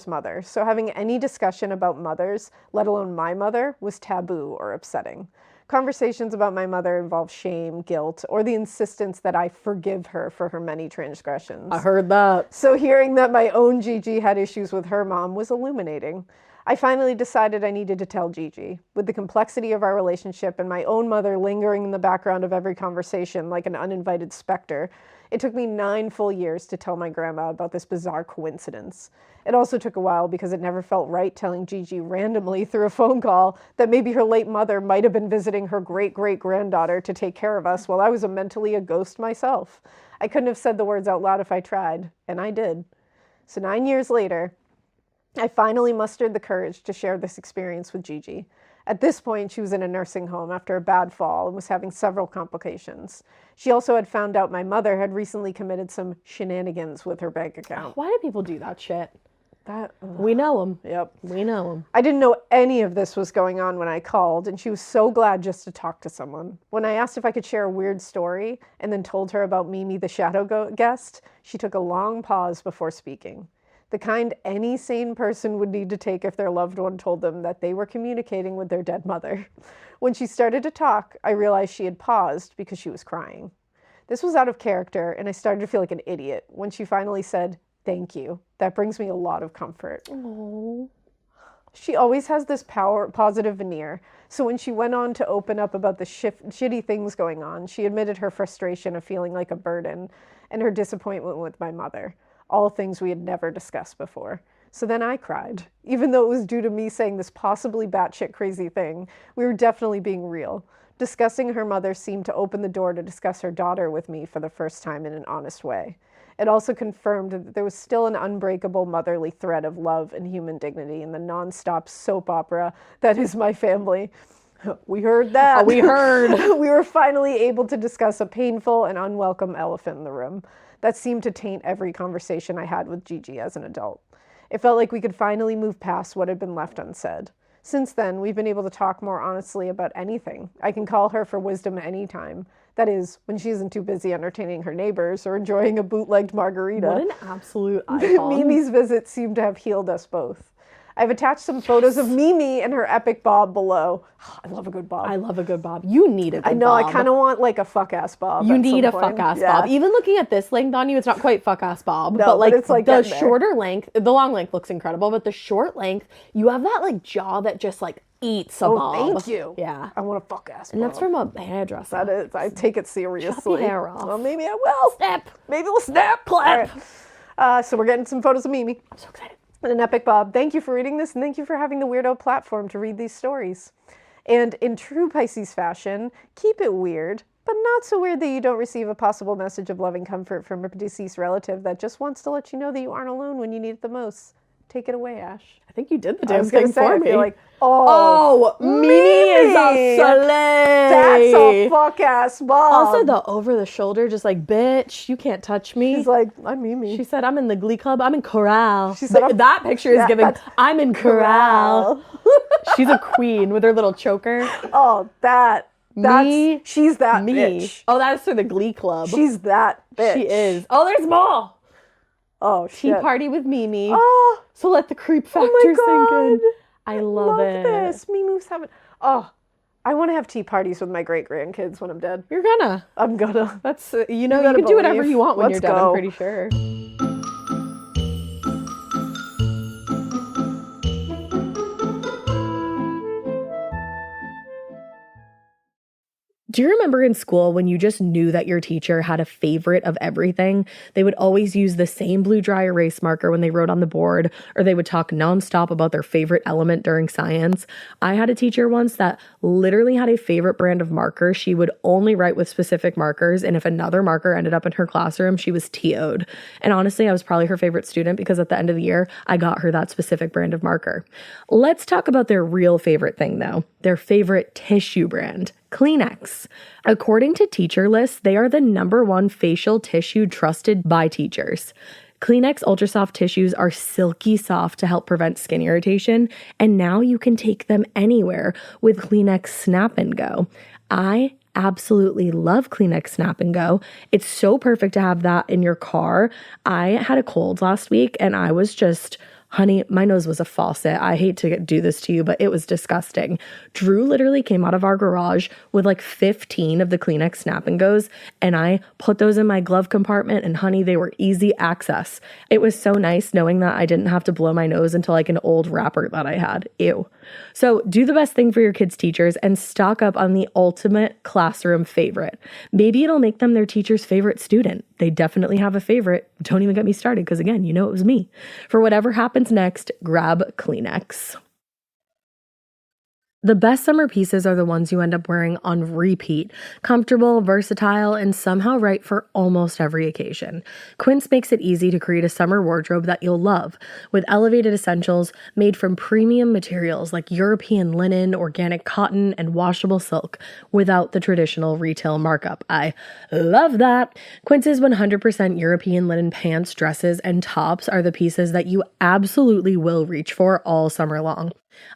mother, so having any discussion about mothers, let alone my mother, was taboo or upsetting. Conversations about my mother involve shame, guilt, or the insistence that I forgive her for her many transgressions. I heard that. So hearing that my own Gigi had issues with her mom was illuminating. I finally decided I needed to tell Gigi. With the complexity of our relationship and my own mother lingering in the background of every conversation like an uninvited specter, it took me 9 full years to tell my grandma about this bizarre coincidence. It also took a while because it never felt right telling Gigi randomly through a phone call that maybe her late mother might have been visiting her great-great-granddaughter to take care of us while I was mentally a ghost myself. I couldn't have said the words out loud if I tried, and I did. So 9 years later, I finally mustered the courage to share this experience with Gigi. At this point, she was in a nursing home after a bad fall and was having several complications. She also had found out my mother had recently committed some shenanigans with her bank account. Why do people do that shit? We know them. Yep. We know them. I didn't know any of this was going on when I called, and she was so glad just to talk to someone. When I asked if I could share a weird story and then told her about Mimi, the shadow guest, she took a long pause before speaking. The kind any sane person would need to take if their loved one told them that they were communicating with their dead mother. When she started to talk, I realized she had paused because she was crying. This was out of character, and I started to feel like an idiot when she finally said, "Thank you. That brings me a lot of comfort." Oh. She always has this positive veneer, so when she went on to open up about the shitty things going on, she admitted her frustration of feeling like a burden and her disappointment with my mother. All things we had never discussed before. So then I cried. Even though it was due to me saying this possibly batshit crazy thing, we were definitely being real. Discussing her mother seemed to open the door to discuss her daughter with me for the first time in an honest way. It also confirmed that there was still an unbreakable motherly thread of love and human dignity in the non-stop soap opera that is my family. We heard that. Oh, we heard. We were finally able to discuss a painful and unwelcome elephant in the room that seemed to taint every conversation I had with Gigi as an adult. It felt like we could finally move past what had been left unsaid. Since then, we've been able to talk more honestly about anything. I can call her for wisdom anytime. That is, when she isn't too busy entertaining her neighbors or enjoying a bootlegged margarita. What an absolute icon. Mimi's visits seem to have healed us both. I've attached some photos of Mimi and her epic bob below. I love a good bob. I love a good bob. You need a good bob. I know, I kind of want like a fuck-ass bob. You need a fuck-ass bob. Even looking at this length on you, it's not quite fuck-ass bob. No, but like it's like the shorter length, the long length looks incredible, but the short length, you have that like jaw that just like eats a bob. Thank you. Yeah. I want a fuck-ass bob. And that's from a hairdresser. That is, I take it seriously. Chop your hair off. Well, maybe I will. Snap. Maybe we'll snap. Clap. Right. So we're getting some photos of Mimi. I'm so excited. And an epic bob. Thank you for reading this, and thank you for having the Weirdo platform to read these stories. And in true Pisces fashion, keep it weird, but not so weird that you don't receive a possible message of loving comfort from a deceased relative that just wants to let you know that you aren't alone when you need it the most. Take it away, Ash. I think you did the damn thing for me. I feel like, Mimi is a slay. That's a fuck-ass bob. Also, the over-the-shoulder, just like, bitch, you can't touch me. She's like, I'm Mimi. She said, I'm in the Glee Club. I'm in Corral. She said, that picture is giving, I'm in Corral. She's a queen with her little choker. Oh, she's that bitch. Oh, that's for the Glee Club. She's that bitch. She is. Oh, there's more. Oh, shit. Tea party with Mimi. Oh. So let the creep factor sink in. I love it. This. Mimi's having... Oh, I want to have tea parties with my great-grandkids when I'm dead. You're gonna. I'm gonna. That's, you can do whatever you want when you're dead, I'm pretty sure. Do you remember in school when you just knew that your teacher had a favorite of everything? They would always use the same blue dry erase marker when they wrote on the board, or they would talk nonstop about their favorite element during science. I had a teacher once that literally had a favorite brand of marker. She would only write with specific markers, and if another marker ended up in her classroom, she was TO'd. And honestly, I was probably her favorite student because at the end of the year, I got her that specific brand of marker. Let's talk about their real favorite thing though, their favorite tissue brand. Kleenex. According to Teacher Lists, they are the #1 facial tissue trusted by teachers. Kleenex Ultra Soft tissues are silky soft to help prevent skin irritation, and now you can take them anywhere with Kleenex Snap and Go. I absolutely love Kleenex Snap and Go. It's so perfect to have that in your car. I had a cold last week and I was just Honey, my nose was a faucet. I hate to do this to you, but it was disgusting. Drew literally came out of our garage with like 15 of the Kleenex Snap and Goes, and I put those in my glove compartment, and honey, they were easy access. It was so nice knowing that I didn't have to blow my nose into like an old wrapper that I had. Ew. So do the best thing for your kids' teachers and stock up on the ultimate classroom favorite. Maybe it'll make them their teacher's favorite student. They definitely have a favorite. Don't even get me started because, again, you know it was me. For whatever happens next, grab Kleenex. The best summer pieces are the ones you end up wearing on repeat. Comfortable, versatile, and somehow right for almost every occasion. Quince makes it easy to create a summer wardrobe that you'll love, with elevated essentials made from premium materials like European linen, organic cotton, and washable silk, without the traditional retail markup. I love that! Quince's 100% European linen pants, dresses, and tops are the pieces that you absolutely will reach for all summer long.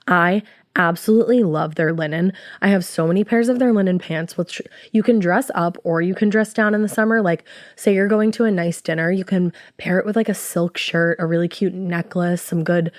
I absolutely love their linen. I have so many pairs of their linen pants, which you can dress up or you can dress down in the summer. Like, say you're going to a nice dinner, you can pair it with like a silk shirt, a really cute necklace, some good,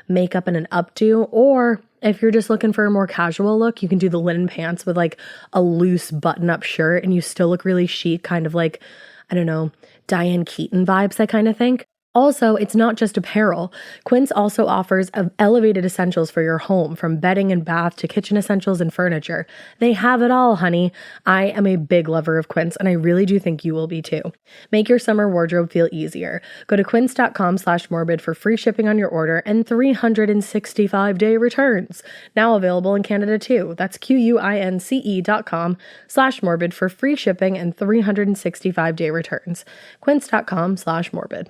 makeup and an updo. Or if you're just looking for a more casual look, you can do the linen pants with like a loose button-up shirt and you still look really chic, kind of like, I don't know, Diane Keaton vibes, I kind of think. Also, it's not just apparel. Quince also offers elevated essentials for your home, from bedding and bath to kitchen essentials and furniture. They have it all, honey. I am a big lover of Quince, and I really do think you will be too. Make your summer wardrobe feel easier. Go to quince.com/morbid for free shipping on your order and 365-day returns. Now available in Canada too. That's QUINCE.com/morbid for free shipping and 365-day returns. Quince.com/morbid.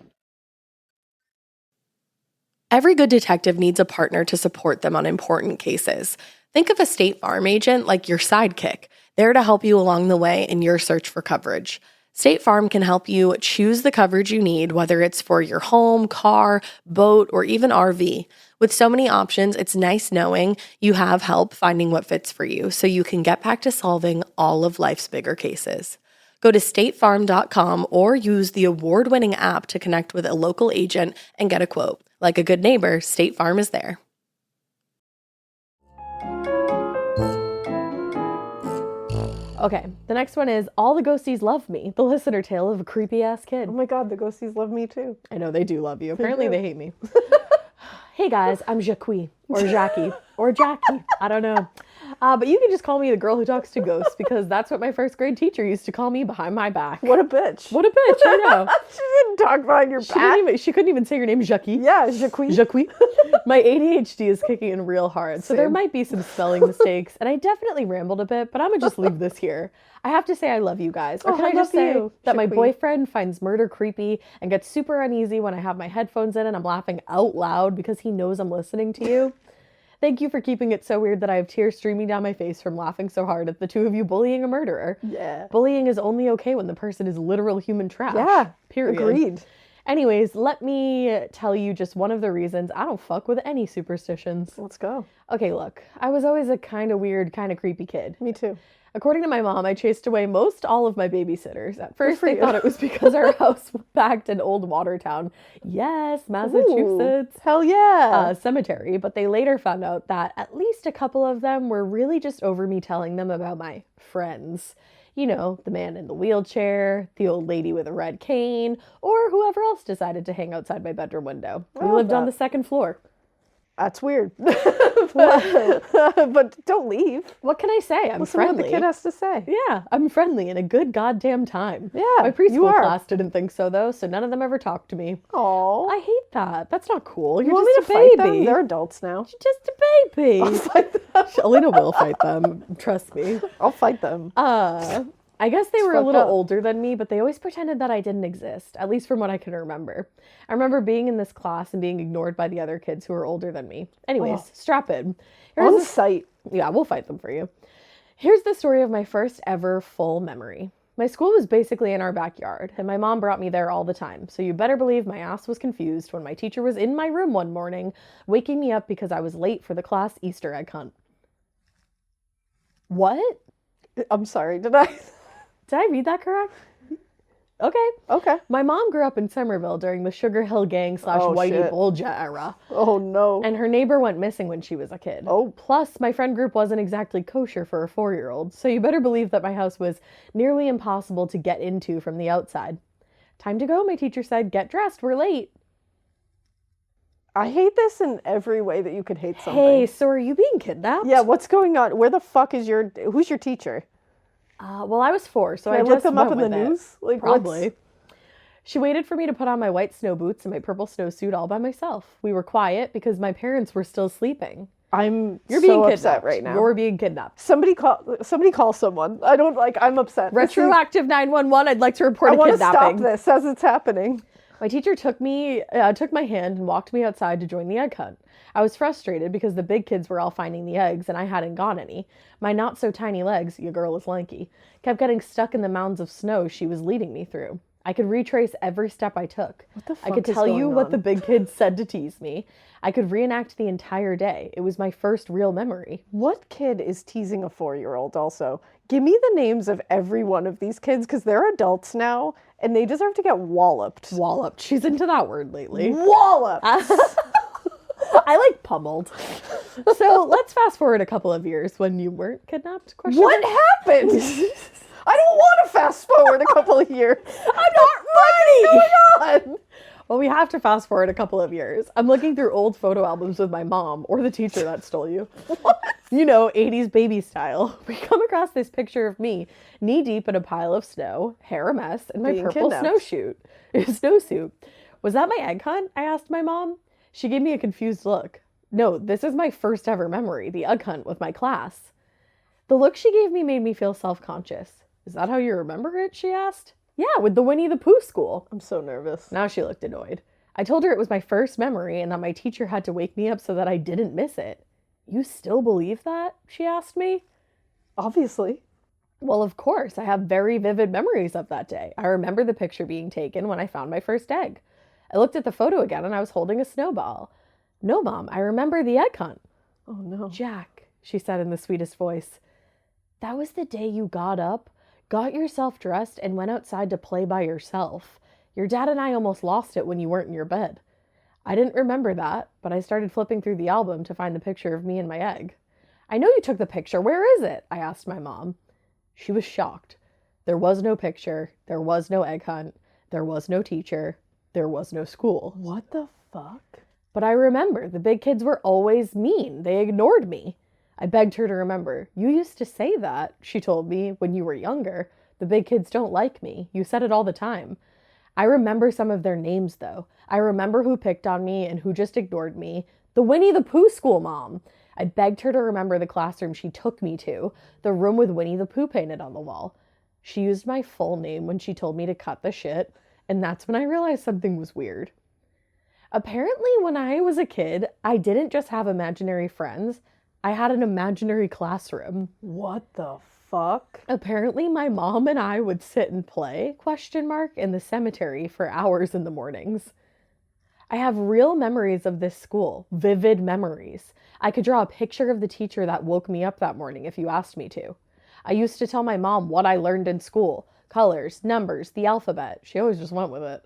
Every good detective needs a partner to support them on important cases. Think of a State Farm agent like your sidekick, there to help you along the way in your search for coverage. State Farm can help you choose the coverage you need, whether it's for your home, car, boat, or even RV. With so many options, it's nice knowing you have help finding what fits for you, so you can get back to solving all of life's bigger cases. Go to statefarm.com or use the award-winning app to connect with a local agent and get a quote. Like a good neighbor, State Farm is there. Okay, the next one is All the Ghosties Love Me, the listener tale of a creepy-ass kid. Oh my God, the ghosties love me too. I know, they do love you. Apparently they hate me. Hey guys, I'm Jackie, or Jackie, or Jackie. I don't know. But you can just call me the girl who talks to ghosts, because that's what my first grade teacher used to call me behind my back. What a bitch. What a bitch, I know. She didn't talk behind your back. She couldn't even say your name, Jackie. Yeah, Jackie. Jackie. My ADHD is kicking in real hard, so there might be some spelling mistakes, and I definitely rambled a bit, but I'm going to just leave this here. I have to say I love you guys. Or can I just say that my boyfriend finds murder creepy and gets super uneasy when I have my headphones in and I'm laughing out loud because he knows I'm listening to you? Thank you for keeping it so weird that I have tears streaming down my face from laughing so hard at the two of you bullying a murderer. Yeah. Bullying is only okay when the person is literal human trash. Yeah. Period. Agreed. Anyways, let me tell you just one of the reasons I don't fuck with any superstitions. Let's go. Okay, look, I was always a kind of weird, kind of creepy kid. Me too. According to my mom, I chased away most all of my babysitters. At first, they thought it was because our house backed an old Watertown, yes, Massachusetts, hell yeah, cemetery. But they later found out that at least a couple of them were really just over me telling them about my friends. You know, the man in the wheelchair, the old lady with a red cane, or whoever else decided to hang outside my bedroom window. We lived on the second floor. That's weird. but don't leave. What can I say? I'm friendly. What the kid has to say. Yeah, I'm friendly and a good goddamn time. Yeah, my preschool class didn't think so, though, so none of them ever talked to me. Oh, I hate that. That's not cool. You're want just me a to baby. Fight them? They're adults now. You're just a baby. I'll fight them. Alaina will fight them. Trust me. I'll fight them. I guess they were a little older than me, but they always pretended that I didn't exist, at least from what I can remember. I remember being in this class and being ignored by the other kids who were older than me. Anyways, strap in. On site. Yeah, we'll fight them for you. Here's the story of my first ever full memory. My school was basically in our backyard, and my mom brought me there all the time, so you better believe my ass was confused when my teacher was in my room one morning, waking me up because I was late for the class Easter egg hunt. What? I'm sorry, did I read that correct? Okay. My mom grew up in Somerville during the Sugar Hill Gang / Whitey shit. Bulger era. Oh, no. And her neighbor went missing when she was a kid. Oh. Plus, my friend group wasn't exactly kosher for a 4-year-old, so you better believe that my house was nearly impossible to get into from the outside. Time to go, my teacher said. Get dressed, we're late. I hate this in every way that you could hate something. Hey, so are you being kidnapped? Yeah, what's going on? Where the fuck is who's your teacher? Well, I was 4, so Can I just look them up in went the with it. news? Like, Probably. She waited for me to put on my white snow boots and my purple snowsuit all by myself. We were quiet because my parents were still sleeping. You're You're so being upset kidnapped right now. You're being kidnapped. Somebody call someone. I'm upset. Retroactive 911, I'd like to report a I want to kidnapping. stop this as it's happening. My teacher took my hand and walked me outside to join the egg hunt. I was frustrated because the big kids were all finding the eggs and I hadn't got any. My not so tiny legs, your girl is lanky, kept getting stuck in the mounds of snow she was leading me through. I could retrace every step I took. What the fuck I could is tell you going what on? the big kids said to tease me. I could reenact the entire day. It was my first real memory. What kid is teasing a 4-year-old also? Give me the names of every one of these kids because they're adults now and they deserve to get walloped. Walloped. She's into that word lately. Walloped! I like pummeled. So let's fast forward a couple of years when you weren't kidnapped. Question What mark? happened? I don't want to fast forward a couple of years. I'm not ready. Going on? Well, we have to fast forward a couple of years. I'm looking through old photo albums with my mom or the teacher that stole you. You know, 80s baby style. We come across this picture of me knee deep in a pile of snow, hair a mess, and my Being purple kidnapped. snowsuit. Was that my egg hunt? I asked my mom. She gave me a confused look. No, this is my first ever memory, the egg hunt with my class. The look she gave me made me feel self-conscious. Is that how you remember it? She asked. Yeah, with the Winnie the Pooh school. I'm so nervous. Now she looked annoyed. I told her it was my first memory and that my teacher had to wake me up so that I didn't miss it. You still believe that? She asked me. Obviously. Well, of course. I have very vivid memories of that day. I remember the picture being taken when I found my first egg. I looked at the photo again and I was holding a snowball. No, Mom, I remember the egg hunt. Oh, no. Jack, she said in the sweetest voice, that was the day you got up, got yourself dressed, and went outside to play by yourself. Your dad and I almost lost it when you weren't in your bed. I didn't remember that, but I started flipping through the album to find the picture of me and my egg. I know you took the picture. Where is it? I asked my mom. She was shocked. There was no picture. There was no egg hunt. There was no teacher. There was no school. What the fuck? But I remember the big kids were always mean. They ignored me. I begged her to remember. You used to say that, she told me, when you were younger. The big kids don't like me. You said it all the time. I remember some of their names, though. I remember who picked on me and who just ignored me. The Winnie the Pooh school mom. I begged her to remember the classroom she took me to, the room with Winnie the Pooh painted on the wall. She used my full name when she told me to cut the shit, and that's when I realized something was weird. Apparently, when I was a kid, I didn't just have imaginary friends. I had an imaginary classroom. What the fuck? Apparently, my mom and I would sit and play, in the cemetery for hours in the mornings. I have real memories of this school, vivid memories. I could draw a picture of the teacher that woke me up that morning if you asked me to. I used to tell my mom what I learned in school, colors, numbers, the alphabet. She always just went with it.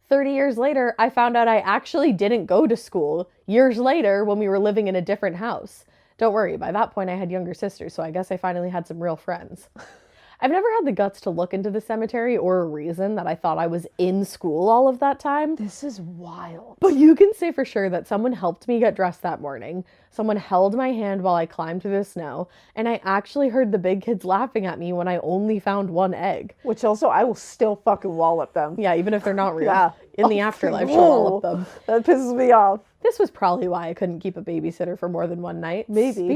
30 years later, I found out I actually didn't go to school, years later when we were living in a different house. Don't worry, by that point I had younger sisters, so I guess I finally had some real friends. I've never had the guts to look into the cemetery or a reason that I thought I was in school all of that time. This is wild. But you can say for sure that someone helped me get dressed that morning. Someone held my hand while I climbed through the snow, and I actually heard the big kids laughing at me when I only found one egg. Which also, I will still fucking wallop them. Yeah, even if they're not real. Yeah. In the afterlife, she'll wallop them. That pisses me off. This was probably why I couldn't keep a babysitter for more than one night. Maybe.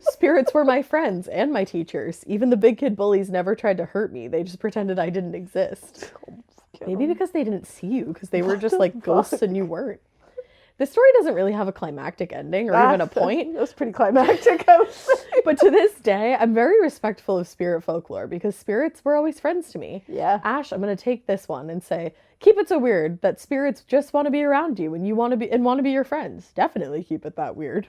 Spirits were my friends and my teachers. Even the big kid bullies never tried to hurt me. They just pretended I didn't exist. Maybe because they didn't see you, because they were just like ghosts and you weren't. This story doesn't really have a climactic ending or even a point. It was pretty climactic, I would say. But to this day, I'm very respectful of spirit folklore because spirits were always friends to me. Yeah. Ash, I'm going to take this one and say, keep it so weird that spirits just want to be around you and you want to be your friends. Definitely keep it that weird.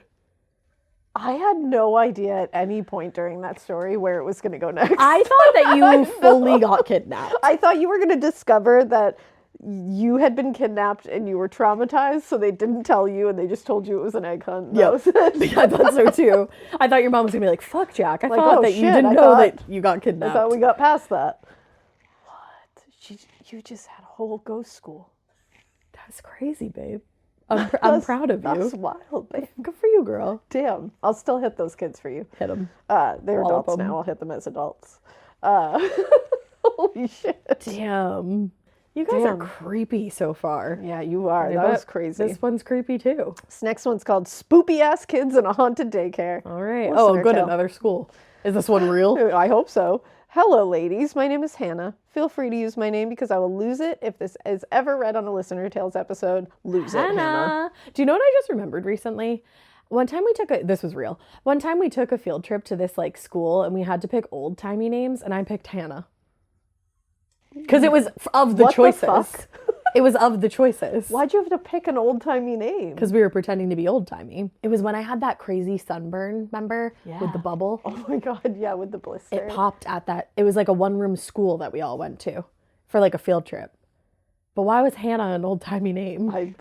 I had no idea at any point during that story where it was going to go next. I thought that you fully got kidnapped. I thought you were going to discover that you had been kidnapped and you were traumatized, so they didn't tell you and they just told you it was an egg hunt. Yeah, I thought so too. I thought your mom was going to be like, fuck, Jack. I Like, thought oh, that you shit, didn't I know thought- that you got I kidnapped. thought we got past that. What? You just had a whole ghost school. That's crazy, babe. I'm proud of you. That's wild, babe. Good for you, girl. Damn. I'll still hit those kids for you. Hit them. They're All of adults them. now. I'll hit them as adults. Holy shit. Damn. You guys Damn. are creepy so far. Yeah, you are. I That bet was crazy. This one's creepy too. This next one's called Spoopy Ass Kids in a Haunted Daycare. All right. Listener Oh, good. tale. Another school. Is this one real? I hope so. Hello, ladies. My name is Hannah. Feel free to use my name because I will lose it if this is ever read on a Listener Tales episode. Lose it, Hannah. Do you know what I just remembered recently? One time we took this was real. One time we took a field trip to this like school and we had to pick old timey names and I picked Hannah. Because it was of the What the choices. fuck? It was of the choices. Why'd you have to pick an old-timey name? Because we were pretending to be old timey. It was when I had that crazy sunburn, remember? With the bubble. Oh my god, yeah, with the blister. It popped at that. It was like a one-room school that we all went to for like a field trip. But why was Hannah an old-timey name?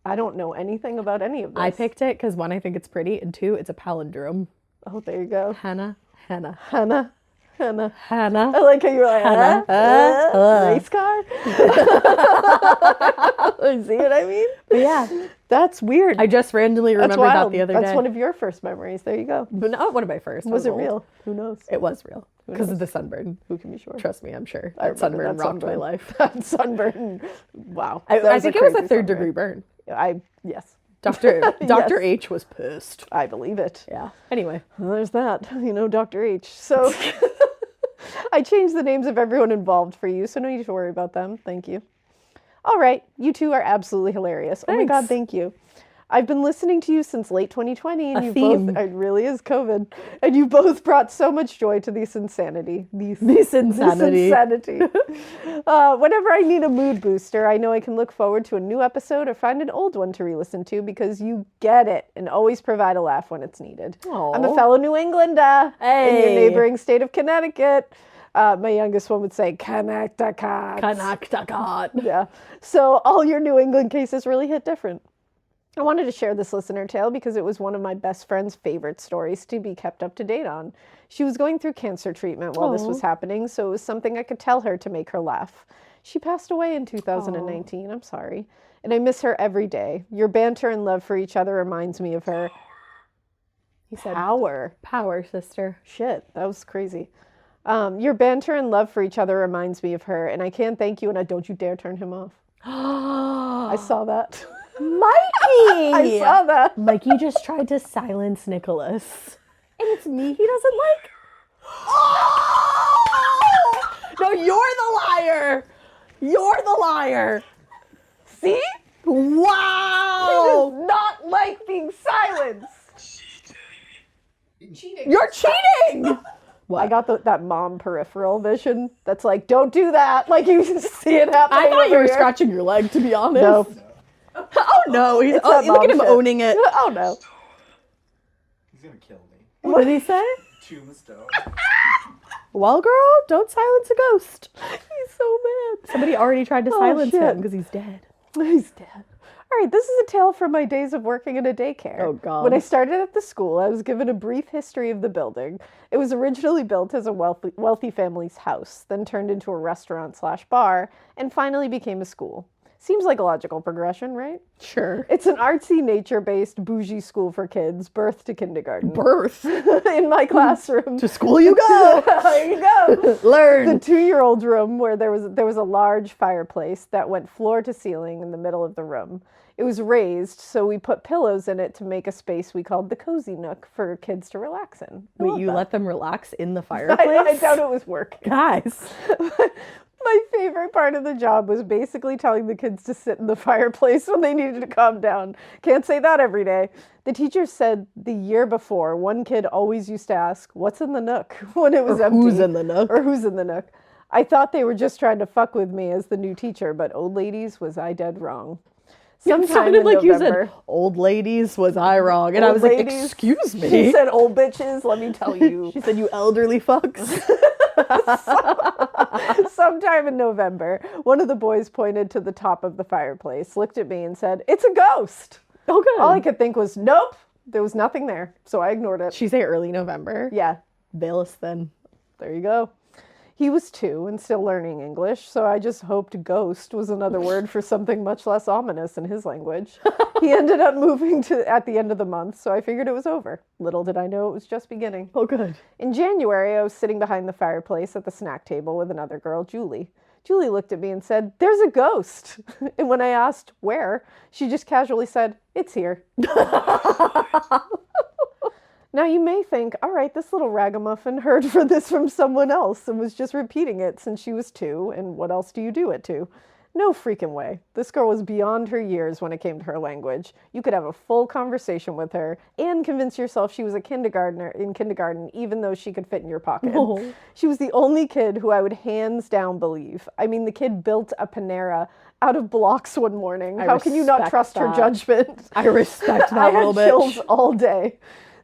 I don't know anything about any of this. I picked it because one, I think it's pretty, and two, it's a palindrome. Oh, there you go. Hannah. Hannah. Hannah. I like how you were like, Hannah. race car? See what I mean? But yeah, That's weird. I just randomly That's remembered that wild. the other day. That's one of your first memories. There you go. But not one of my first. Was I it old. real? Who knows? It was real. Because of the sunburn. Who can be sure? Trust me, I'm sure. I That sunburn remember rocked that my sunburn. life. That sunburn. Wow. I That was think a it was a crazy third sunburn. degree burn. Yes. Dr. H was pissed. I believe it. Yeah. Anyway. Well, there's that. Dr. H. So I changed the names of everyone involved for you, so no need to worry about them. Thank you. All right. You two are absolutely hilarious. Oh my Thanks. God, thank you. I've been listening to you since late 2020, and A you theme. both, it really is COVID, and you both brought so much joy to this insanity. This insanity. Whenever I need a mood booster, I know I can look forward to a new episode or find an old one to re-listen to because you get it and always provide a laugh when it's needed. Aw. I'm a fellow New Englander in your Hey. neighboring state of Connecticut. My youngest one would say, Connecticut. Connecticut. Yeah. So all your New England cases really hit different. I wanted to share this listener tale because it was one of my best friend's favorite stories to be kept up to date on. She was going through cancer treatment while this was happening, so it was something I could tell her to make her laugh. She passed away in 2019. I'm sorry. And I miss her every day. Your banter and love for each other reminds me of her. He said, Power. power, sister. Shit, that was crazy. Your banter and love for each other reminds me of her, and I can't thank you, and don't you dare turn him off. I saw that. Mikey! I saw that. Mikey just tried to silence Nicholas. And it's me he doesn't like. Oh! No, you're the liar. You're the liar. See? Wow. He does not like being silenced. You're cheating. What? I got that mom peripheral vision that's like, don't do that. Like, you can see it happening. I thought you over were here. scratching your leg, to be honest. No. Oh no, he's It's that look at him mom shit. owning it. Oh, no. He's gonna kill me. What did he say? Tombstone. Well, girl, don't silence a ghost. He's so mad. Somebody already tried to Oh, silence shit. him because he's dead. He's dead. All right, this is a tale from my days of working in a daycare. Oh, God. When I started at the school, I was given a brief history of the building. It was originally built as a wealthy family's house, then turned into a restaurant/bar, and finally became a school. Seems like a logical progression, right? Sure. It's an artsy, nature-based, bougie school for kids, birth to kindergarten. Birth. In my classroom. To school you go. There you go. Learn. The 2-year-old room where there was a large fireplace that went floor to ceiling in the middle of the room. It was raised, so we put pillows in it to make a space we called the cozy nook for kids to relax in. I Wait, love you that. let them relax in the fireplace? I doubt it was work. Guys. My favorite part of the job was basically telling the kids to sit in the fireplace when they needed to calm down. Can't say that every day. The teacher said the year before, one kid always used to ask, "What's in the nook?" when it was empty. Who's in the nook? Or who's in the nook. I thought they were just trying to fuck with me as the new teacher, but old ladies, was I dead wrong. It Sometime sounded in like you November. said, old ladies, was I wrong? And I Old was like, ladies. excuse me. She said, old bitches, let me tell you. She said, you elderly fucks. Sometime in November, one of the boys pointed to the top of the fireplace, looked at me, and said, "It's a ghost." Oh, good. All I could think was, nope, there was nothing there. So I ignored it. She say early November. Yeah, Bayless then. there you go. He was 2 and still learning English, so I just hoped ghost was another word for something much less ominous in his language. He ended up moving at the end of the month, so I figured it was over. Little did I know it was just beginning. Oh, good. In January, I was sitting behind the fireplace at the snack table with another girl, Julie. Julie looked at me and said, "There's a ghost." And when I asked where, she just casually said, "It's here." Now you may think, all right, this little ragamuffin heard for this from someone else and was just repeating it since she was 2, and what else do you do it to? No freaking way. This girl was beyond her years when it came to her language. You could have a full conversation with her and convince yourself she was a kindergartner in kindergarten, even though she could fit in your pocket. Oh. She was the only kid who I would hands down believe. I mean, the kid built a Panera out of blocks one morning. How can you not respect trust her that. judgment? I respect that I had little bitch. chills all day.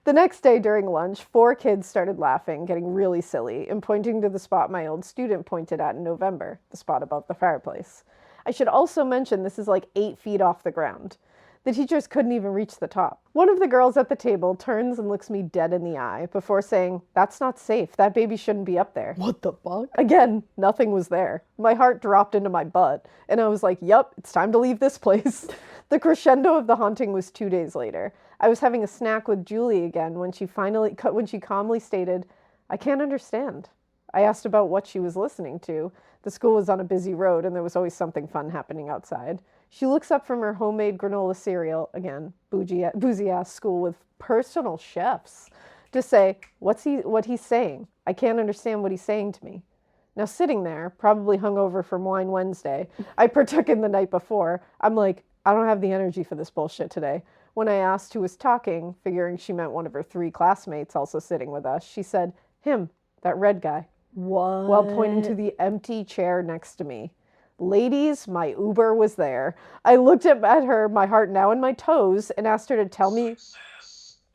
The next day during lunch, 4 kids started laughing, getting really silly, and pointing to the spot my old student pointed at in November, the spot above the fireplace. I should also mention this is like 8 feet off the ground. The teachers couldn't even reach the top. One of the girls at the table turns and looks me dead in the eye before saying, "That's not safe. That baby shouldn't be up there." What the fuck? Again, nothing was there. My heart dropped into my butt, and I was like, "Yup, it's time to leave this place." The crescendo of the haunting was 2 days later. I was having a snack with Julie again when she calmly stated, "I can't understand." I asked about what she was listening to. The school was on a busy road, and there was always something fun happening outside. She looks up from her homemade granola cereal, again, boozy-ass school with personal chefs, to say, what he's saying. I can't understand what he's saying to me. Now, sitting there, probably hungover from Wine Wednesday, I partook in the night before, I'm like, I don't have the energy for this bullshit today. When I asked who was talking, figuring she meant one of her 3 classmates also sitting with us, she said, "Him, that red guy," What? while pointing to the empty chair next to me. Ladies, my Uber was there. I looked at her, my heart now in my toes, and asked her to tell me...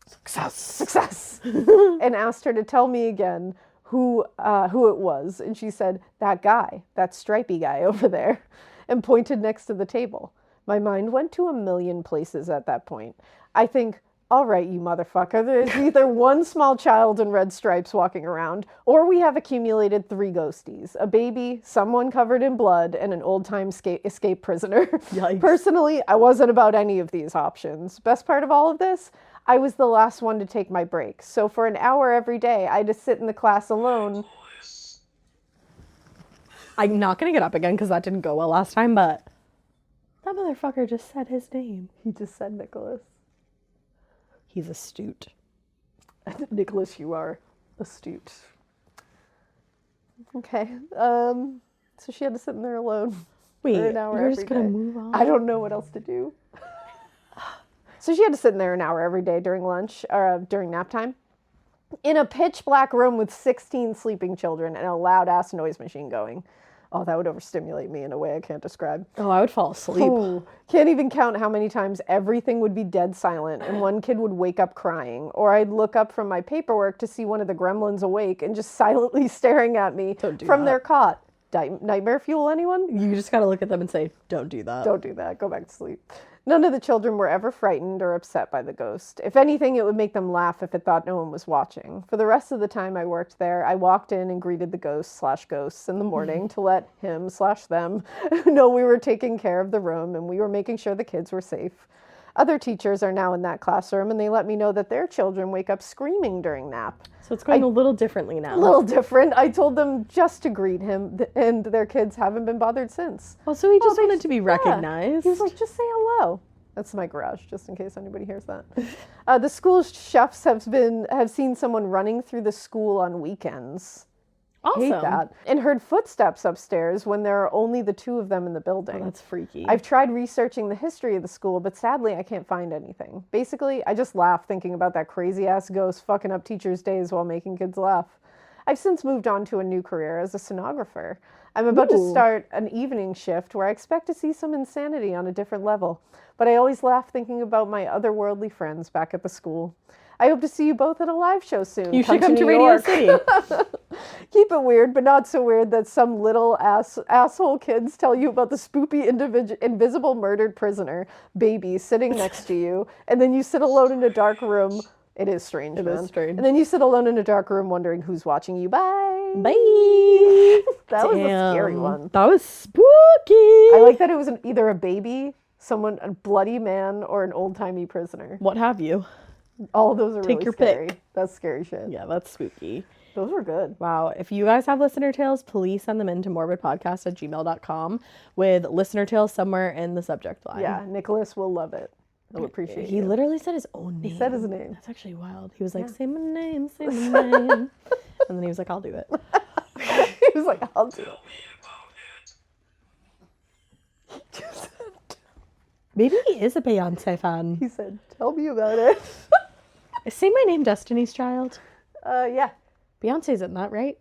Success! And asked her to tell me again who it was. And she said, "That guy, that stripy guy over there," and pointed next to the table. My mind went to a million places at that point. I think, all right, you motherfucker, there's either one small child in red stripes walking around, or we have accumulated 3 ghosties, a baby, someone covered in blood, and an old-time escape prisoner. Yikes. Personally, I wasn't about any of these options. Best part of all of this, I was the last one to take my break. So for an hour every day, I had to sit in the class alone. I'm not going to get up again because that didn't go well last time, but that motherfucker just said his name. He just said Nicholas. He's astute. Nicholas, you are astute. Okay. So she had to sit in there alone Wait, for an hour you're every just going to day. move on? I don't know what else to do. So she had to sit in there an hour every day during lunch, or during nap time, in a pitch black room with 16 sleeping children and a loud ass noise machine going. Oh, that would overstimulate me in a way I can't describe. Oh, I would fall asleep. Oh, can't even count how many times everything would be dead silent and one kid would wake up crying, or I'd look up from my paperwork to see one of the gremlins awake and just silently staring at me from their cot. Nightmare fuel, anyone? You just got to look at them and say, don't do that. Don't do that. Go back to sleep. None of the children were ever frightened or upset by the ghost. If anything, it would make them laugh if it thought no one was watching. For the rest of the time I worked there, I walked in and greeted the ghosts in the morning to let him/them know we were taking care of the room and we were making sure the kids were safe. Other teachers are now in that classroom and they let me know that their children wake up screaming during nap. So it's going a little differently now. A little different. I told them just to greet him, and their kids haven't been bothered since. Oh, so he just wanted to be recognized. Yeah. He was like, just say hello. That's my garage, just in case anybody hears that. The school chefs have seen someone running through the school on weekends. Awesome. Hate that. And heard footsteps upstairs when there are only the 2 of them in the building. Oh, that's freaky. I've tried researching the history of the school, but sadly I can't find anything. Basically, I just laugh thinking about that crazy-ass ghost fucking up teachers' days while making kids laugh. I've since moved on to a new career as a sonographer. I'm about to start an evening shift where I expect to see some insanity on a different level. But I always laugh thinking about my otherworldly friends back at the school. I hope to see you both at a live show soon. You should come to New Radio York. City. Keep it weird, but not so weird that some little asshole kids tell you about the spoopy invisible murdered prisoner baby sitting next to you, and then you sit alone in a dark room. It is strange, man. It is strange. And then you sit alone in a dark room wondering who's watching you. Bye. Bye. That was a scary one. That was spooky. I like that it was either a baby, a bloody man, or an old-timey prisoner. What have you? All of those are Take really your scary. pick. That's scary shit. Yeah, that's spooky. Those were good. Wow. If you guys have listener tales, please send them in to morbidpodcast@gmail.com with listener tales somewhere in the subject line. Yeah, Nicholas will love it. He'll appreciate it. He literally said his own name. He said his name. That's actually wild. He was like, say my name, say my name. And then he was like, I'll do it. He was like, I'll do it. Maybe he is a Beyonce fan. He said, tell me about it. Say my name, Destiny's Child. Yeah. Beyonce's in that, right?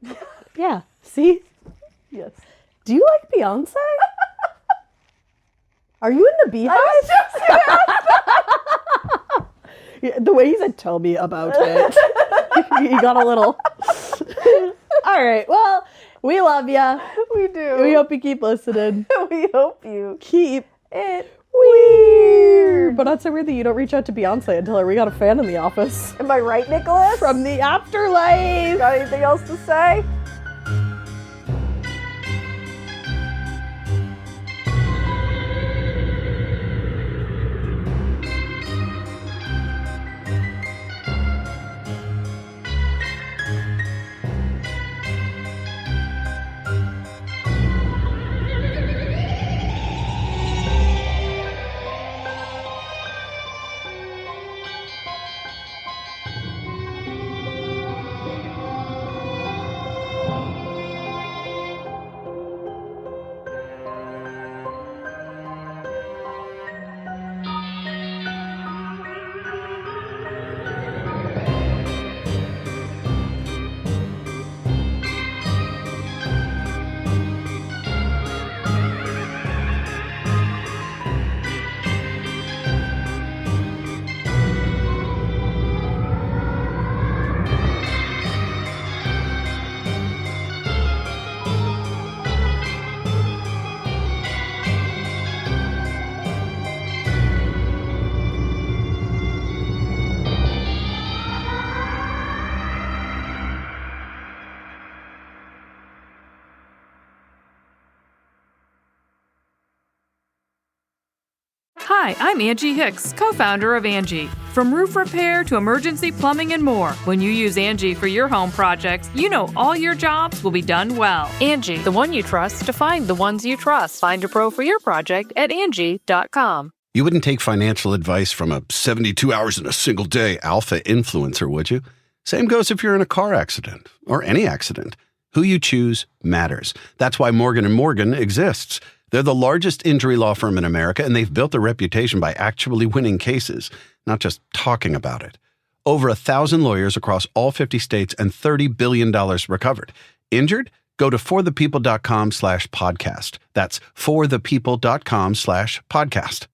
Yeah. See? Yes. Do you like Beyonce? Are you in the Beehive? Yeah, the way he said, tell me about it. He got a little... All right. Well, we love ya. We do. We hope you keep listening. We hope you Keep it weird. But not so weird that you don't reach out to Beyonce and tell her we got a fan in the office. Am I right, Nicholas? From the afterlife. Got anything else to say? Hi, I'm Angie Hicks, co-founder of Angie. From roof repair to emergency plumbing and more, when you use Angie for your home projects, you know all your jobs will be done well. Angie, the one you trust to find the ones you trust. Find a pro for your project at Angie.com. You wouldn't take financial advice from a 72 hours in a single day alpha influencer, would you? Same goes if you're in a car accident or any accident. Who you choose matters. That's why Morgan & Morgan exists. They're the largest injury law firm in America, and they've built a reputation by actually winning cases, not just talking about it. Over 1,000 lawyers across all 50 states and $30 billion recovered. Injured? Go to forthepeople.com/podcast. That's forthepeople.com/podcast.